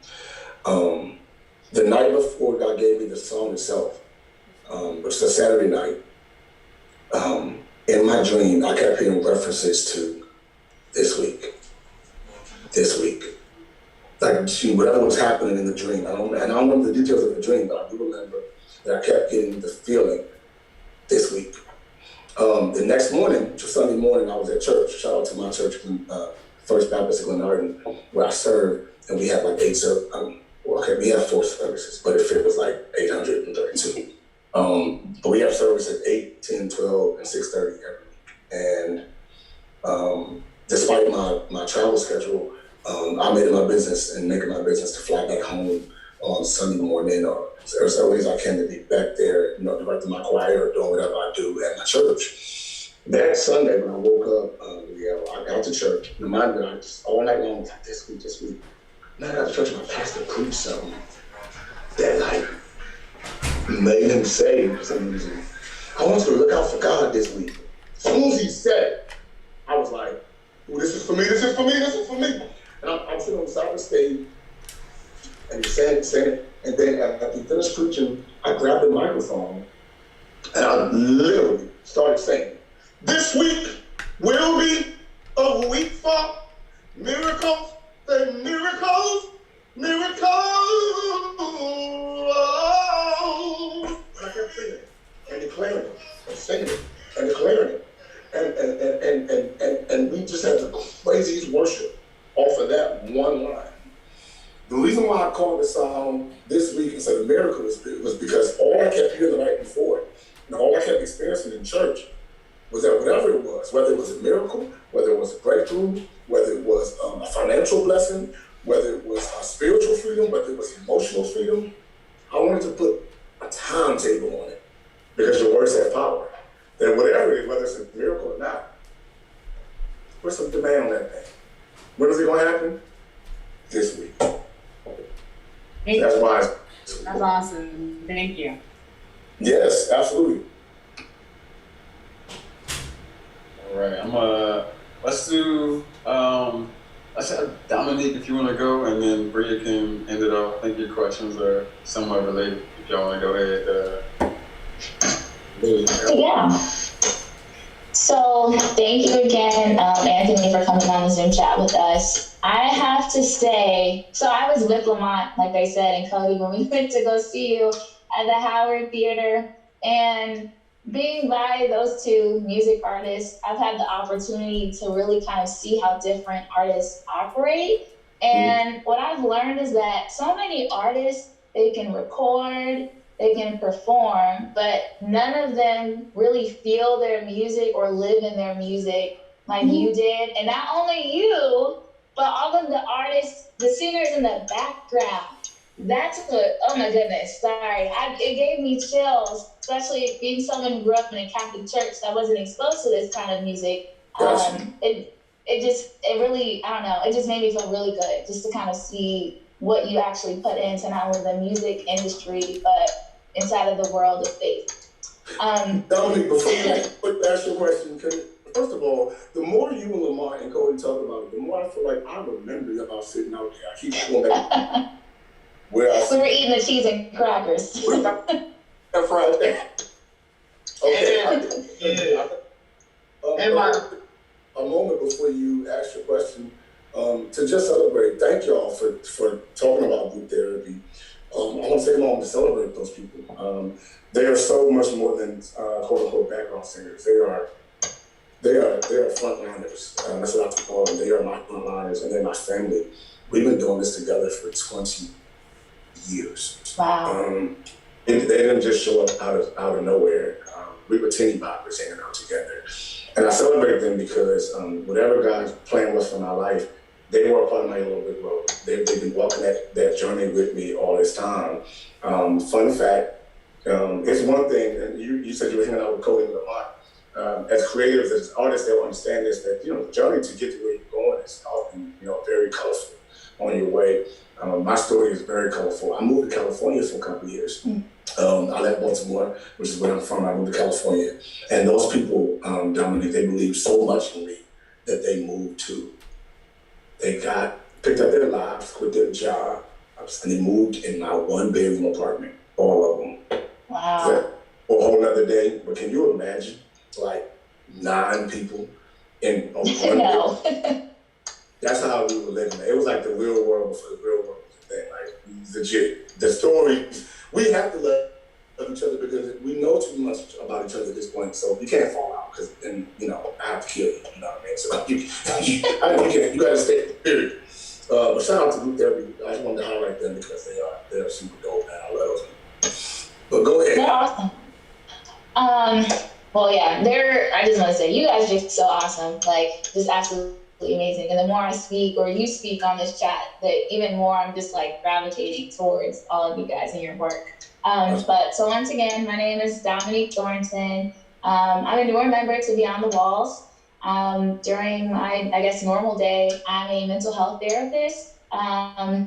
the night before God gave me the song itself, which was a Saturday night, in my dream, I kept hearing references to this week. Like, whatever was happening in the dream. I don't remember the details of the dream, but I do remember that I kept getting the feeling this week. The next morning, which was Sunday morning, I was at church. Shout out to my church, First Baptist of Glenarden, where I served, and we had like we had 4 services, but it feels like 832. But we have service at 8, 10, 12, and 6:30 every week. And despite my travel schedule, I made it my business to fly back home on Sunday morning, or certain ways I can to be back there, directing my choir or doing whatever I do at my church. That Sunday when I woke up, I got to church. In my mind, I just all night long, like this week. Then I got to church, my pastor preached something that made him say for some reason, I want you to look out for God this week. As soon as he said it, I was like, well, this is for me. And I'm sitting on the side of the stage, and he's saying it, and then after he finished preaching, I grabbed the microphone, and I literally started saying, this week will be a week for miracles, and miracles. And I kept singing, and declaring it, and singing it. declaring it. And we just had to praise his worship off of that one line. The reason why I called the song this week instead of Miracle was because all I kept hearing the night before, and all I kept experiencing in church, was that whatever it was, whether it was a miracle, whether it was a breakthrough, whether it was a financial blessing, whether it was a spiritual freedom, whether it was emotional freedom, I wanted to put a timetable on it because your words have power. That whatever it is, whether it's a miracle or not, put some demand on that thing. When is it going to happen? This week. That's why. That's awesome. Thank you. Yes, absolutely. All right, let's do, let's have Dominique if you want to go, and then Bria can end it off. I think your questions are somewhat related. If y'all want to go ahead. Yeah. So thank you again, Anthony, for coming on the Zoom chat with us. I have to say, so I was with Lamont, like I said, and Cody when we went to go see you at the Howard Theater, and being by those two music artists, I've had the opportunity to really kind of see how different artists operate. And what I've learned is that so many artists, they can record, they can perform, but none of them really feel their music or live in their music like you did. And not only you, but all of the artists, the singers in the background. That's what, oh my goodness, sorry. It gave me chills, especially being someone who grew up in a Catholic church that wasn't exposed to this kind of music. It really, I don't know, it just made me feel really good just to kind of see what you actually put into not only the music industry, but inside of the world of faith. Dominique, before you ask your question, first of all, the more you and Lamar and Cody talk about it, the more I feel like I remember about sitting out there. I keep going back. We were eating the cheese and crackers. That's right. Okay. A moment before you ask your question, to just celebrate. Thank y'all for talking about group therapy. I want to take a moment to celebrate those people. They are so much more than quote unquote background singers. They are frontliners. That's what I call them. They are my frontliners, and they're my family. We've been doing this together for 20 years. Wow. They didn't just show up out of nowhere. We were teeny boppers hanging out together. And I celebrate them because whatever God's plan was for my life, they were a part of my little bit road. They've been walking that journey with me all this time. Fun fact, it's one thing, and you said you were hanging out with Cody and Lamont. As creatives, as artists, they'll understand this, that, the journey to get to where you're going is often, very colorful on your way. My story is very colorful. I moved to California for a couple of years. I left Baltimore, which is where I'm from. I moved to California. And those people, Dominique, they believed so much in me that they moved to. They picked up their lives, quit their job, and they moved in my one-bedroom apartment, all of them. Wow. Yeah, for a whole nother day. But can you imagine, 9 people in a one No. That's how we were living. It was like the real world before the real world was a thing. Legit. The stories, we have to love each other because we know too much about each other at this point. So you can't fall out because then, I have to kill you. You know what I mean? So you got to stay, period. But shout out to Group Therapy. I just wanted to highlight them because they're super dope, man. I love them. But go ahead. They're awesome. Well, yeah, I just want to say, you guys are just so awesome. Just absolutely amazing. And the more I speak or you speak on this chat, that even more I'm just gravitating towards all of you guys and your work. So once again, my name is Dominique Thornton. I'm a newer member to Beyond the Walls. During my, normal day, I'm a mental health therapist. I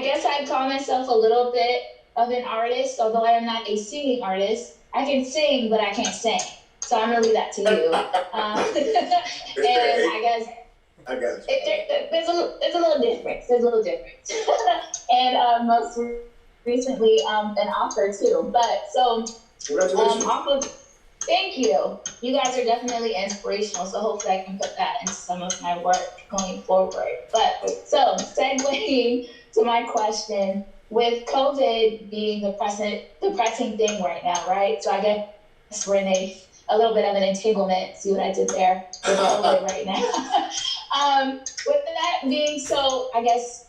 guess I'd call myself a little bit of an artist, although I am not a singing artist. I can sing, but I can't sing. So I'm gonna leave that to you. And I guess there's a little difference. And most recently, an author too. But so, congratulations. Thank you. You guys are definitely inspirational. So hopefully I can put that into some of my work going forward. But so segueing to my question, with COVID being the pressing thing right now, right? So I guess we're in a little bit of an entanglement. See what I did there with COVID right now. With that being so, I guess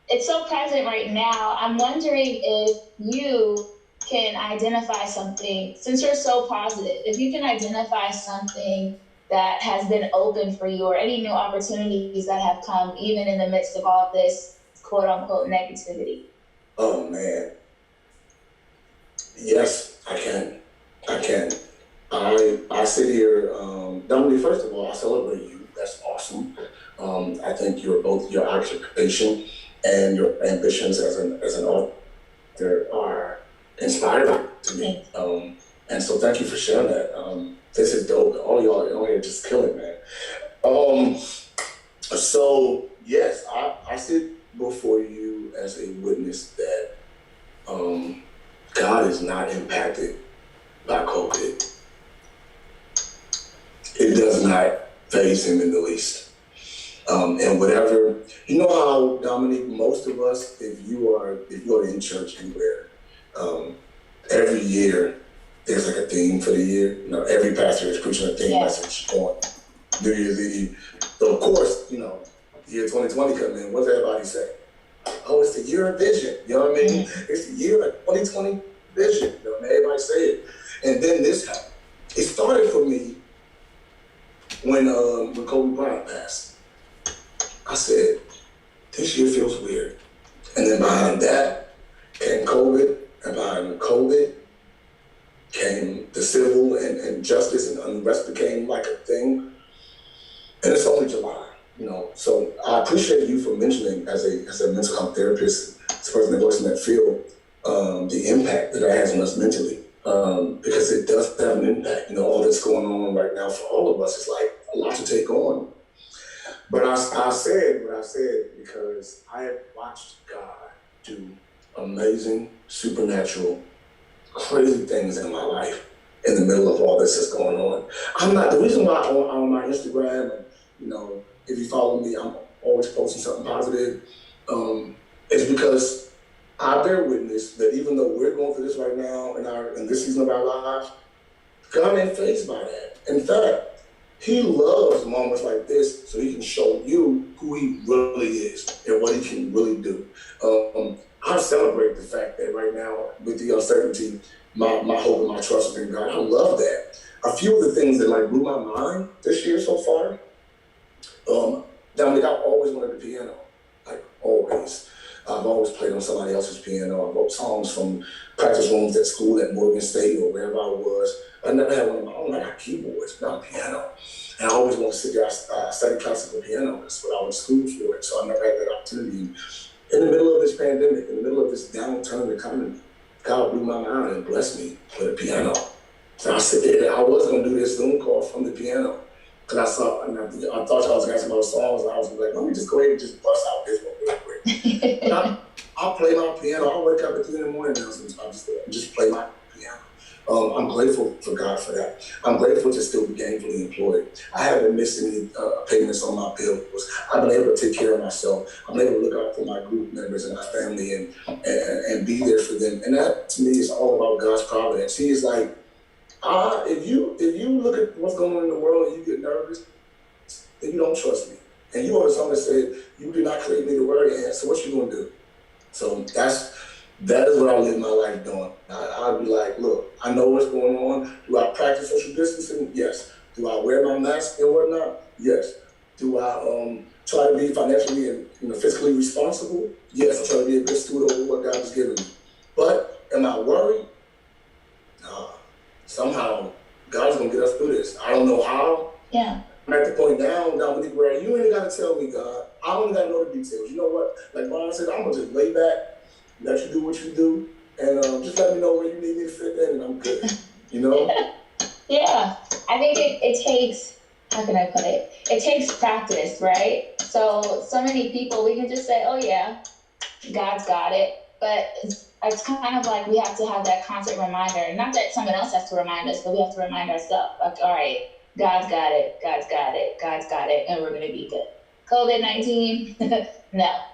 it's so present right now. I'm wondering if you can identify something, since you're so positive, if you can identify something that has been open for you or any new opportunities that have come even in the midst of all this quote unquote negativity. Oh man. Yes, I can. I sit here, Dominique, first of all, I celebrate you. That's awesome. I think both your occupation and your ambitions as an author are inspiring to me. And so thank you for sharing that. This is dope. All y'all here just killing, man. So yes, I sit before you as a witness that God is not impacted by COVID. It does not faze him in the least. And whatever, you know how, Dominique, most of us, if you are in church anywhere, every year there's like a theme for the year. You know, every pastor is preaching a theme message on New Year's Eve. So of course, you know, year 2020 coming in, what does everybody say? Oh, it's the year of vision. You know what I mean? It's the year of 2020 vision. You know, everybody say it. And then this happened. It started for me when Kobe Bryant passed. I said, this year feels weird. And then behind that came COVID, and behind COVID came the civil and justice and unrest became like a thing. And it's only July, you know. So I appreciate you for mentioning as a mental health therapist, as a person that works in that field, the impact that it has on us mentally. Because it does have an impact. You know, all that's going on right now for all of us is like a lot to take on. But I said what I said because I have watched God do amazing, supernatural, crazy things in my life in the middle of all this that's going on. The reason why on my Instagram, and, you know, if you follow me, I'm always posting something positive, is because I bear witness that even though we're going through this right now in this season of our lives, God ain't fazed by that. In fact, he loves moments like this so he can show you who he really is and what he can really do. I celebrate the fact that right now, with the uncertainty, my hope and my trust is in God. I love that. A few of the things that like blew my mind this year so far, Dominic, I always wanted the piano, like always. I've always played on somebody else's piano. I wrote songs from practice rooms at school at Morgan State or wherever I was. I never had one of my own. I got keyboards, not a piano. And I always wanted to sit there. I studied classical piano. That's what I went to school for. And so I never had that opportunity. In the middle of this pandemic, in the middle of this downturn in the economy, God blew my mind and blessed me with a piano. So I said, I was going to do this Zoom call from the piano. Because I thought y'all was asking about songs, and I was like, let me just go ahead and just bust out this one real quick. I'll play my piano. I'll wake up at 3 in the morning now, so I'll just play my piano. I'm grateful for God for that. I'm grateful to still be gainfully employed. I haven't missed any payments on my bills. I've been able to take care of myself. I'm able to look out for my group members and my family and be there for them. And that, to me, is all about God's providence. He is like, if you look at what's going on in the world and you get nervous, then you don't trust me. And you order something that said, you did not create me to worry, and so what you gonna do? So that is what I live my life doing. I'll be like, look, I know what's going on. Do I practice social distancing? Yes. Do I wear my mask and whatnot? Yes. Do I try to be financially and fiscally responsible? Yes. I try to be a good steward of what God has given me. But am I worried? Nah. Somehow God's gonna get us through this. I don't know how. Yeah. I'm at the point now, Dominique, where you ain't gotta tell me, God. I don't gotta know the details. You know what? Like Brian said, I'm gonna just lay back, let you do what you do, and just let me know where you need me to fit in, and I'm good. You know? Yeah. I think it takes, how can I put it? It takes practice, right? So many people, we can just say, oh yeah, God's got it. But it's kind of like we have to have that constant reminder. Not that someone else has to remind us, but we have to remind ourselves, like, all right, God's got it, God's got it, God's got it, and we're going to be good. COVID-19,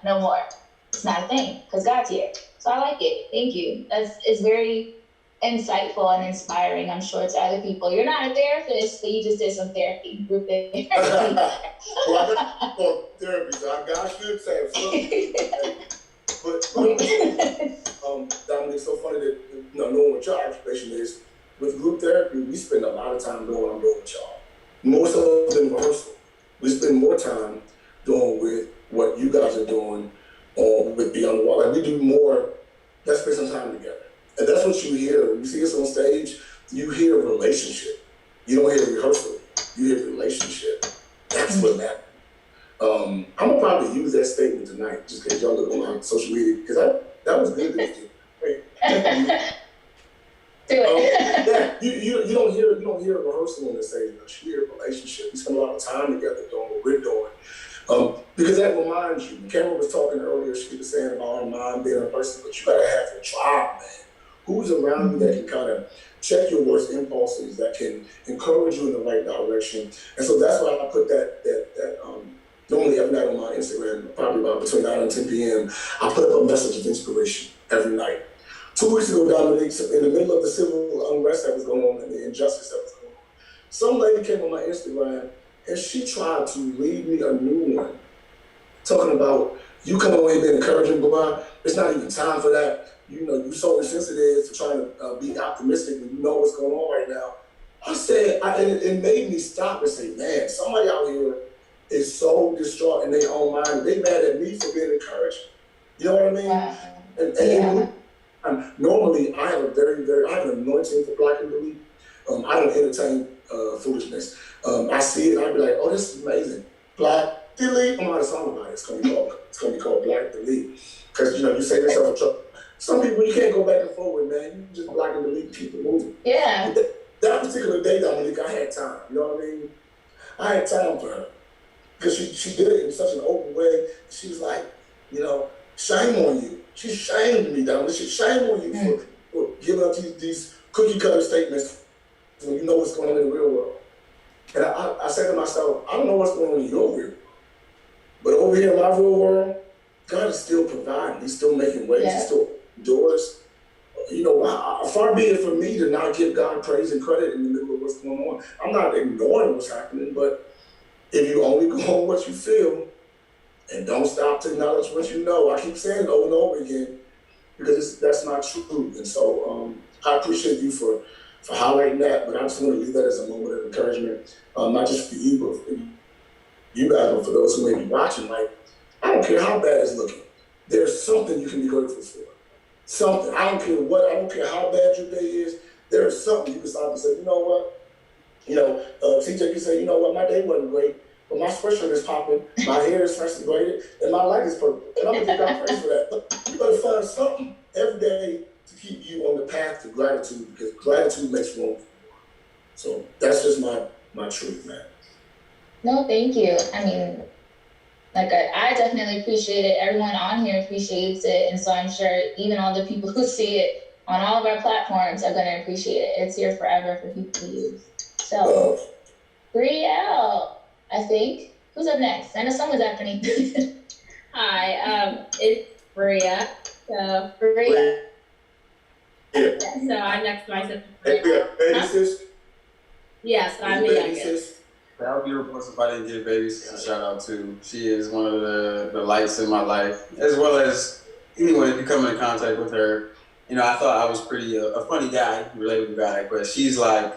no more. it's not a thing because God's here. So I like it. Thank you. It's very insightful and inspiring, I'm sure, to other people. You're not a therapist, but you just did some therapy, group therapy. Well, I got therapy, so I should say it. But Dominic, it's so funny that knowing what your occupation is. With group therapy, we spend a lot of time doing what I'm doing with y'all. More so than rehearsal. We spend more time doing with what you guys are doing with Beyond the Wall. Like we do more, let's spend some time together. And that's what you hear. When you see us on stage, you hear relationship. You don't hear rehearsal. You hear relationship. That's what matters. I'm gonna probably use that statement tonight, just because y'all look on my social media, because that was good. Do it. You don't hear a rehearsal on the stage. You hear a relationship. We spend a lot of time together doing what we're doing. Because that reminds you. Cameron was talking earlier. She was saying about her mom being a person, but you gotta have a tribe, man. Who's around you that can kind of check your worst impulses, that can encourage you in the right direction. And so that's why I put that normally every night on my Instagram, probably about between 9 and 10 p.m., I put up a message of inspiration every night. 2 weeks ago, Dominique, in the middle of the civil unrest that was going on and the injustice that was going on, some lady came on my Instagram and she tried to lead me a new one, talking about, you come away being encouraging, blah, it's not even time for that. You know, you're so insensitive to trying to be optimistic when you know what's going on right now. I said, it made me stop and say, man, somebody out here is so distraught in their own mind. They mad at me for being encouraging. You know what I mean? Normally, I have I have an anointing for Black and Delete. I don't entertain foolishness. I see it and I be like, oh, this is amazing. Black Delete. I'm not a song about it. It's gonna be called Black Delete. Because you save yourself in trouble. Some people you can't go back and forward, man. You just Black and Delete, keep it moving. Yeah. That particular day, Dominique, I had time. You know what I mean? I had time for her. Because she did it in such an open way. She was like, shame on you. She shamed me, Dominique. Shame on you for giving up these cookie cutter statements when you know what's going on in the real world. And I said to myself, I don't know what's going on in your real world. But over here in my real world, God is still providing. He's still making ways. He's still doors. Far be it for me to not give God praise and credit in the middle of what's going on. I'm not ignoring what's happening, but if you only go on what you feel and don't stop to acknowledge what you know, I keep saying it over and over again because that's not true. And so I appreciate you for highlighting that, but I just want to leave that as a moment of encouragement, not just for you, but for you guys, but for those who may be watching. Like, I don't care how bad it's looking. There's something you can be grateful for. Something. I don't care how bad your day is. There is something you can stop and say, you know what? CJ can say, you know what? My day wasn't great, but my sweatshirt is popping, my hair is freshly braided, and my life is perfect. And I'm going to give God praise for that. But you better find something every day to keep you on the path to gratitude, because gratitude makes room for more. So that's just my truth, man. No, thank you. I mean, I definitely appreciate it. Everyone on here appreciates it. And so I'm sure even all the people who see it on all of our platforms are going to appreciate it. It's here forever for people to use. So, Brielle, I think. Who's up next? I know someone's after me. Hi, it's Bria. So, Bria. Yeah, so I'm next to my sister. Baby sis? Yes, I'm the youngest. That would be reporting somebody didn't give baby sis a shout out to. She is one of the lights in my life, as well as anyone if you come in contact with her. I thought I was pretty a funny guy, relatable guy, but she's like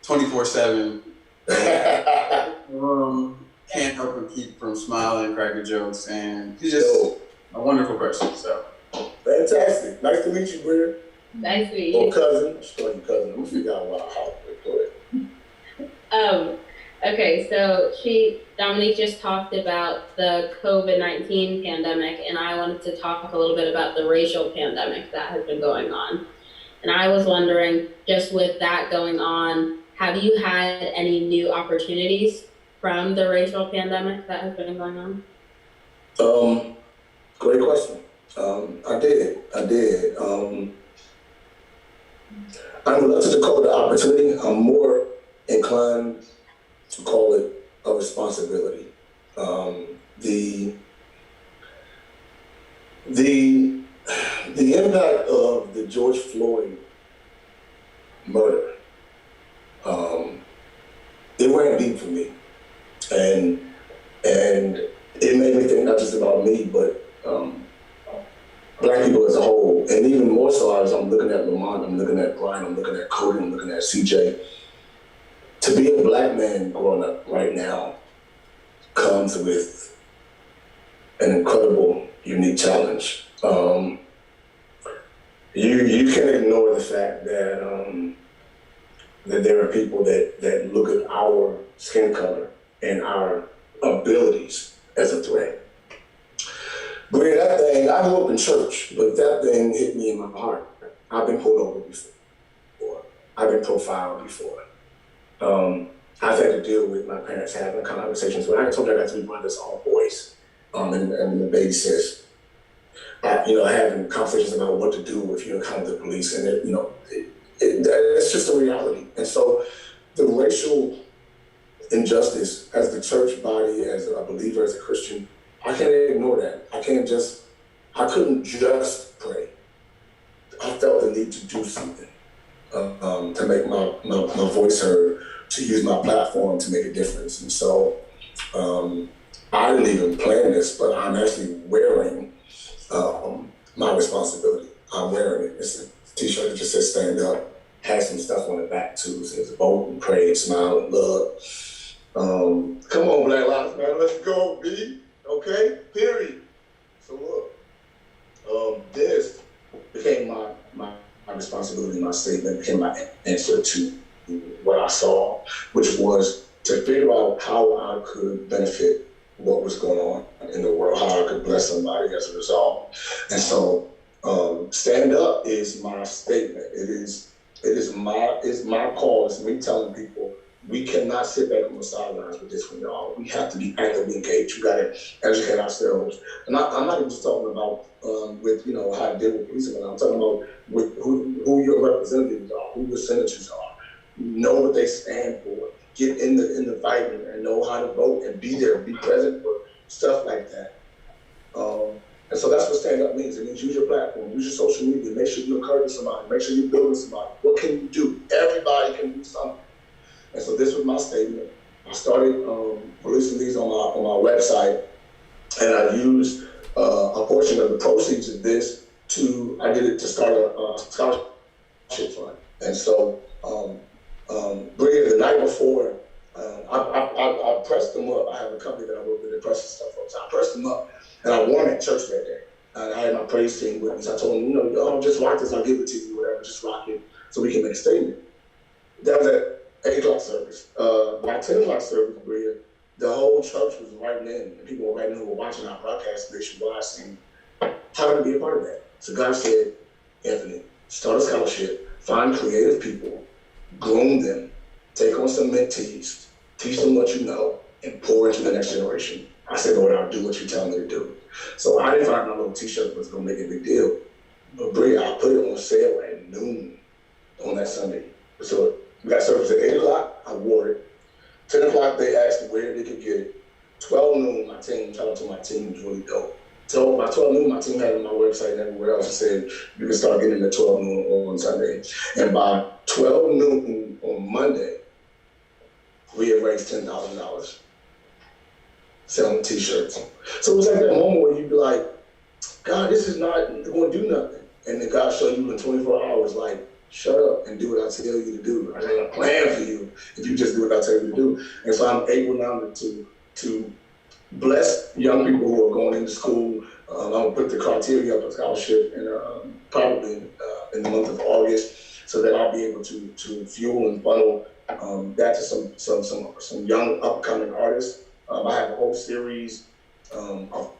24/7. Can't help but keep from smiling, cracking jokes, and she's just a wonderful person. So fantastic. Nice to meet you, Bria. Nice to meet you. Or cousin. Just call you cousin. I'm gonna figure out how to go ahead. Okay, so Dominique just talked about the COVID-19 pandemic, and I wanted to talk a little bit about the racial pandemic that has been going on. And I was wondering, just with that going on, have you had any new opportunities from the racial pandemic that has been going on? Great question. I did. I'm reluctant to call it an opportunity. I'm more inclined to call it a responsibility. The The impact of the George Floyd murder, it ran deep for me, and it made me think not just about me, but Black people as a whole, and even more so as I'm looking at Lamont, I'm looking at Brian, I'm looking at Cody, I'm looking at CJ. To be a Black man growing up right now comes with an incredible, unique challenge. You can't ignore the fact that that there are people that look at our skin color and our abilities as a threat. But that thing, I grew up in church, but that thing hit me in my heart. I've been pulled over before. I've been profiled before. I've had to deal with my parents having conversations. When I told you I got 3 brothers, all boys, and the baby sis, having conversations about what to do if you encounter the police, and it's just a reality. And so the racial injustice as the church body, as a believer, as a Christian, I can't ignore that. I couldn't just pray. I felt the need to do something to make my voice heard, to use my platform to make a difference. And so I didn't even plan this, but I'm actually wearing my responsibility. I'm wearing it. It's a t-shirt that just says stand up, has some stuff on the back too. It says vote and pray, smile and love. Come on, Black Lives Matter, let's go, B. Okay, period. So look, this became my responsibility, my statement, became my answer to what I saw, which was to figure out how I could benefit what was going on in the world, how I could bless somebody as a result. And so stand up is my statement. It's my call. It's me telling people we cannot sit back on the sidelines with this one, y'all. We have to be actively engaged. We got to educate ourselves. And I'm not even just talking about with how to deal with police. I'm talking about with who your representatives are, who your senators are. Know what they stand for. Get in the fight and know how to vote and be there, be present for stuff like that. And so that's what stand up means. It means use your platform, use your social media. Make sure you're encouraging somebody. Make sure you're building somebody. What can you do? Everybody can do something. And so this was my statement. I started releasing these on my website, and I used a portion of the proceeds of this I did it to start a scholarship fund. And so, Bria, the night before, I pressed them up. I have a company that I work with that presses stuff up. So I pressed them up, and I won at church that day. And I had my praise team with me. So I told them, y'all just rock this. I'll give it to you, whatever. Just rock it so we can make a statement. That was at 8 o'clock service. By 10 o'clock service, Bria, the whole church was writing in, and people were writing in who were watching our broadcast nationwide saying, how can I be a part of that? So God said, Anthony, start a scholarship, find creative people, groom them, take on some mentees, teach them what you know, and pour into the next generation. I said, Lord, I'll do what you tell me to do. So I didn't find my little t-shirt was going to make a big deal. But Bria, I put it on sale at noon on that Sunday. So we got service at 8 o'clock, I wore it. 10 o'clock, they asked where they could get it. 12 noon, my team, shout out to my team, was really dope. So by 12 noon, my team had it on my website and everywhere else. It said you can start getting it at 12 noon on Sunday. And by 12 noon on Monday, we had raised $10,000 selling t-shirts. So it was like that moment where you'd be like, God, this is not going to do nothing. And then God showed you in 24 hours, like, shut up and do what I tell you to do. I got a plan for you if you just do what I tell you to do. And so I'm able now to bless young people who are going into school. I'm going to put the criteria up for scholarship probably in the month of August, so that I'll be able to fuel and funnel that to some young upcoming artists. I have a whole series of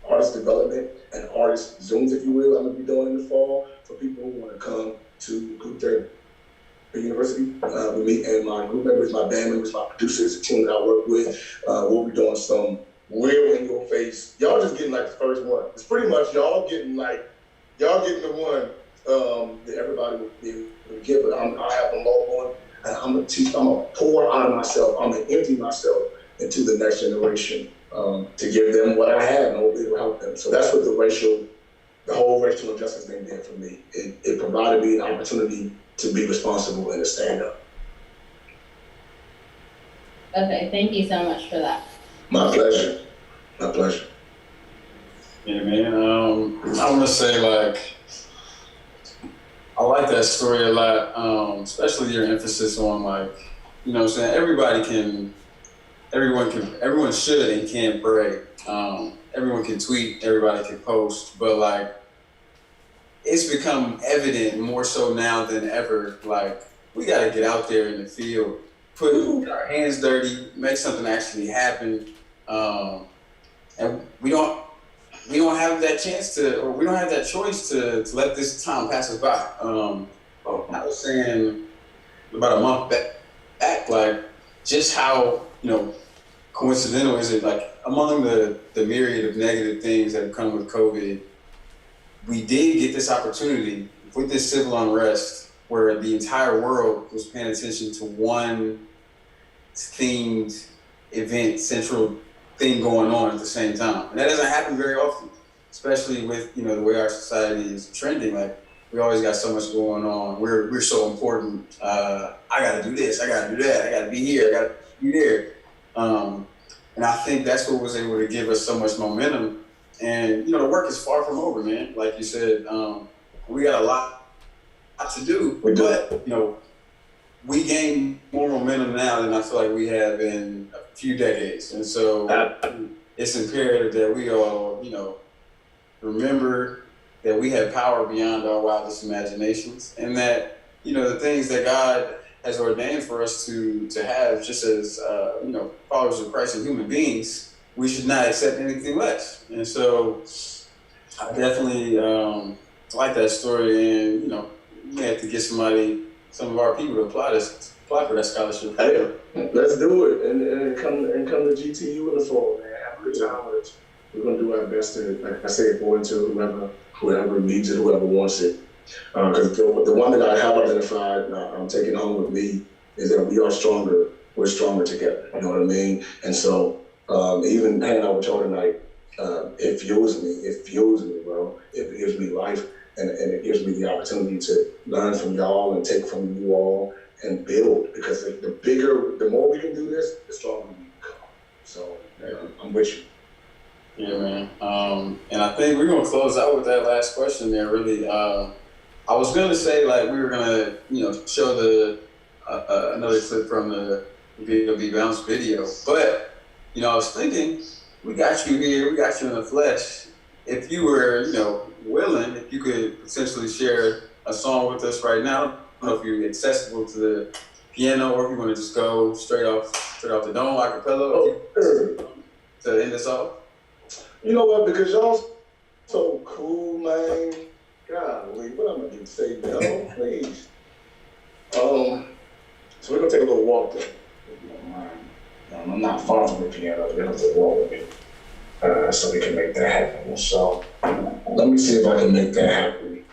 artist development and artist Zooms, if you will, I'm going to be doing in the fall for people who want to come to Group Therapy University with me and my group members, my band members, my producers, the team that I work with. We'll be doing some real in your face. Y'all just getting like the first one. It's pretty much y'all getting the one that everybody would get, but I have them all going. And I'm gonna teach, I'm gonna pour out of myself, I'm gonna empty myself into the next generation to give them what I have and hopefully it'll help them. So that's what the racial the whole racial injustice thing did for me. It provided me an opportunity to be responsible and to stand up. Okay, thank you so much for that. My pleasure. My pleasure. Yeah, man. I want to say, like, I like that story a lot, especially your emphasis on, like, you know what I'm saying? Everyone should and can pray. Everyone can tweet, everybody can post, but, like, it's become evident more so now than ever. Like, we got to get out there in the field, put our hands dirty, make something actually happen. And we don't have that chance to, or we don't have that choice to let this time pass us by. I was saying about a month back, like, just how, you know, coincidental is it, like, among the myriad of negative things that have come with COVID, we did get this opportunity with this civil unrest where the entire world was paying attention to one themed event, central thing going on at the same time. And that doesn't happen very often, especially with, you know, the way our society is trending. Like, we always got so much going on. We're so important. I gotta do this, I gotta do that, I gotta be here, I gotta be there. And I think that's what was able to give us so much momentum. And, you know, the work is far from over, man. Like you said, we got a lot to do. But, you know, we gain more momentum now than I feel like we have in a few decades. And so it's imperative that we all, you know, remember that we have power beyond our wildest imaginations, and that, you know, the things that God has ordained for us to have, just as, you know, followers of Christ and human beings, we should not accept anything less. And so I definitely like that story, and, you know, we may have to get some of our people to apply for that scholarship. Hey, let's do it, and come to GTU in the fall, man. Have a good time with it. We're gonna do our best to, like I said, pour into whoever needs it, whoever wants it. Because the one that I have identified, I'm taking home with me, is that we are stronger. We're stronger together. You know what I mean? And so even hanging out with y'all tonight, it fuels me, bro. It gives me life, and it gives me the opportunity to learn from y'all and take from you all and build. Because the more we can do this, the stronger we become. So I'm with you. Yeah, man. And I think we're gonna close out with that last question there. Really, I was gonna say, like, we were gonna, you know, show the another clip from the B.O.B. Bounce video, but, you know, I was thinking, we got you here, we got you in the flesh. If you were, you know, willing, if you could potentially share a song with us right now, I don't know if you're accessible to the piano, or if you want to just go straight off the dome, acapella, to end us off. You know what? Because y'all so cool, man. Golly, what I'm gonna say, no, please. So we're gonna take a little walk there. If you don't mind. I'm not far from the piano. We're gonna take a walk with me, so we can make that happen. So let me see if I can make that happen.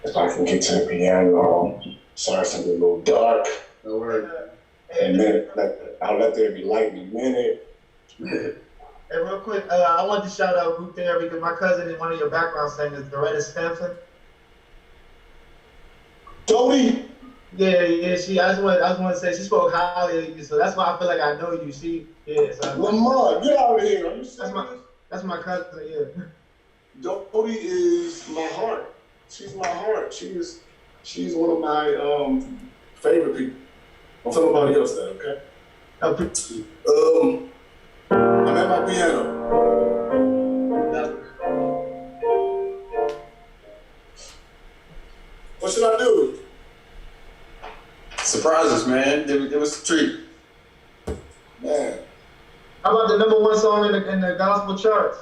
If I can get to the piano. Sorry, it's a little dark. No worries. And then I'll let there be light in a minute. Hey, real quick, I want to shout out Group Therapy because my cousin is one of your background singers, Doretta Stanton. Tony? Yeah. I just want to say she spoke highly of you, so that's why I feel like I know you. So Lamar, get out of here. Are you serious? That's my cousin, yeah. Dodie is my heart. She's my heart. She's one of my favorite people. Don't tell nobody else that, okay? I'm at my piano. What should I do? Surprises, man. It was a treat. Man. How about the #1 song in the gospel charts?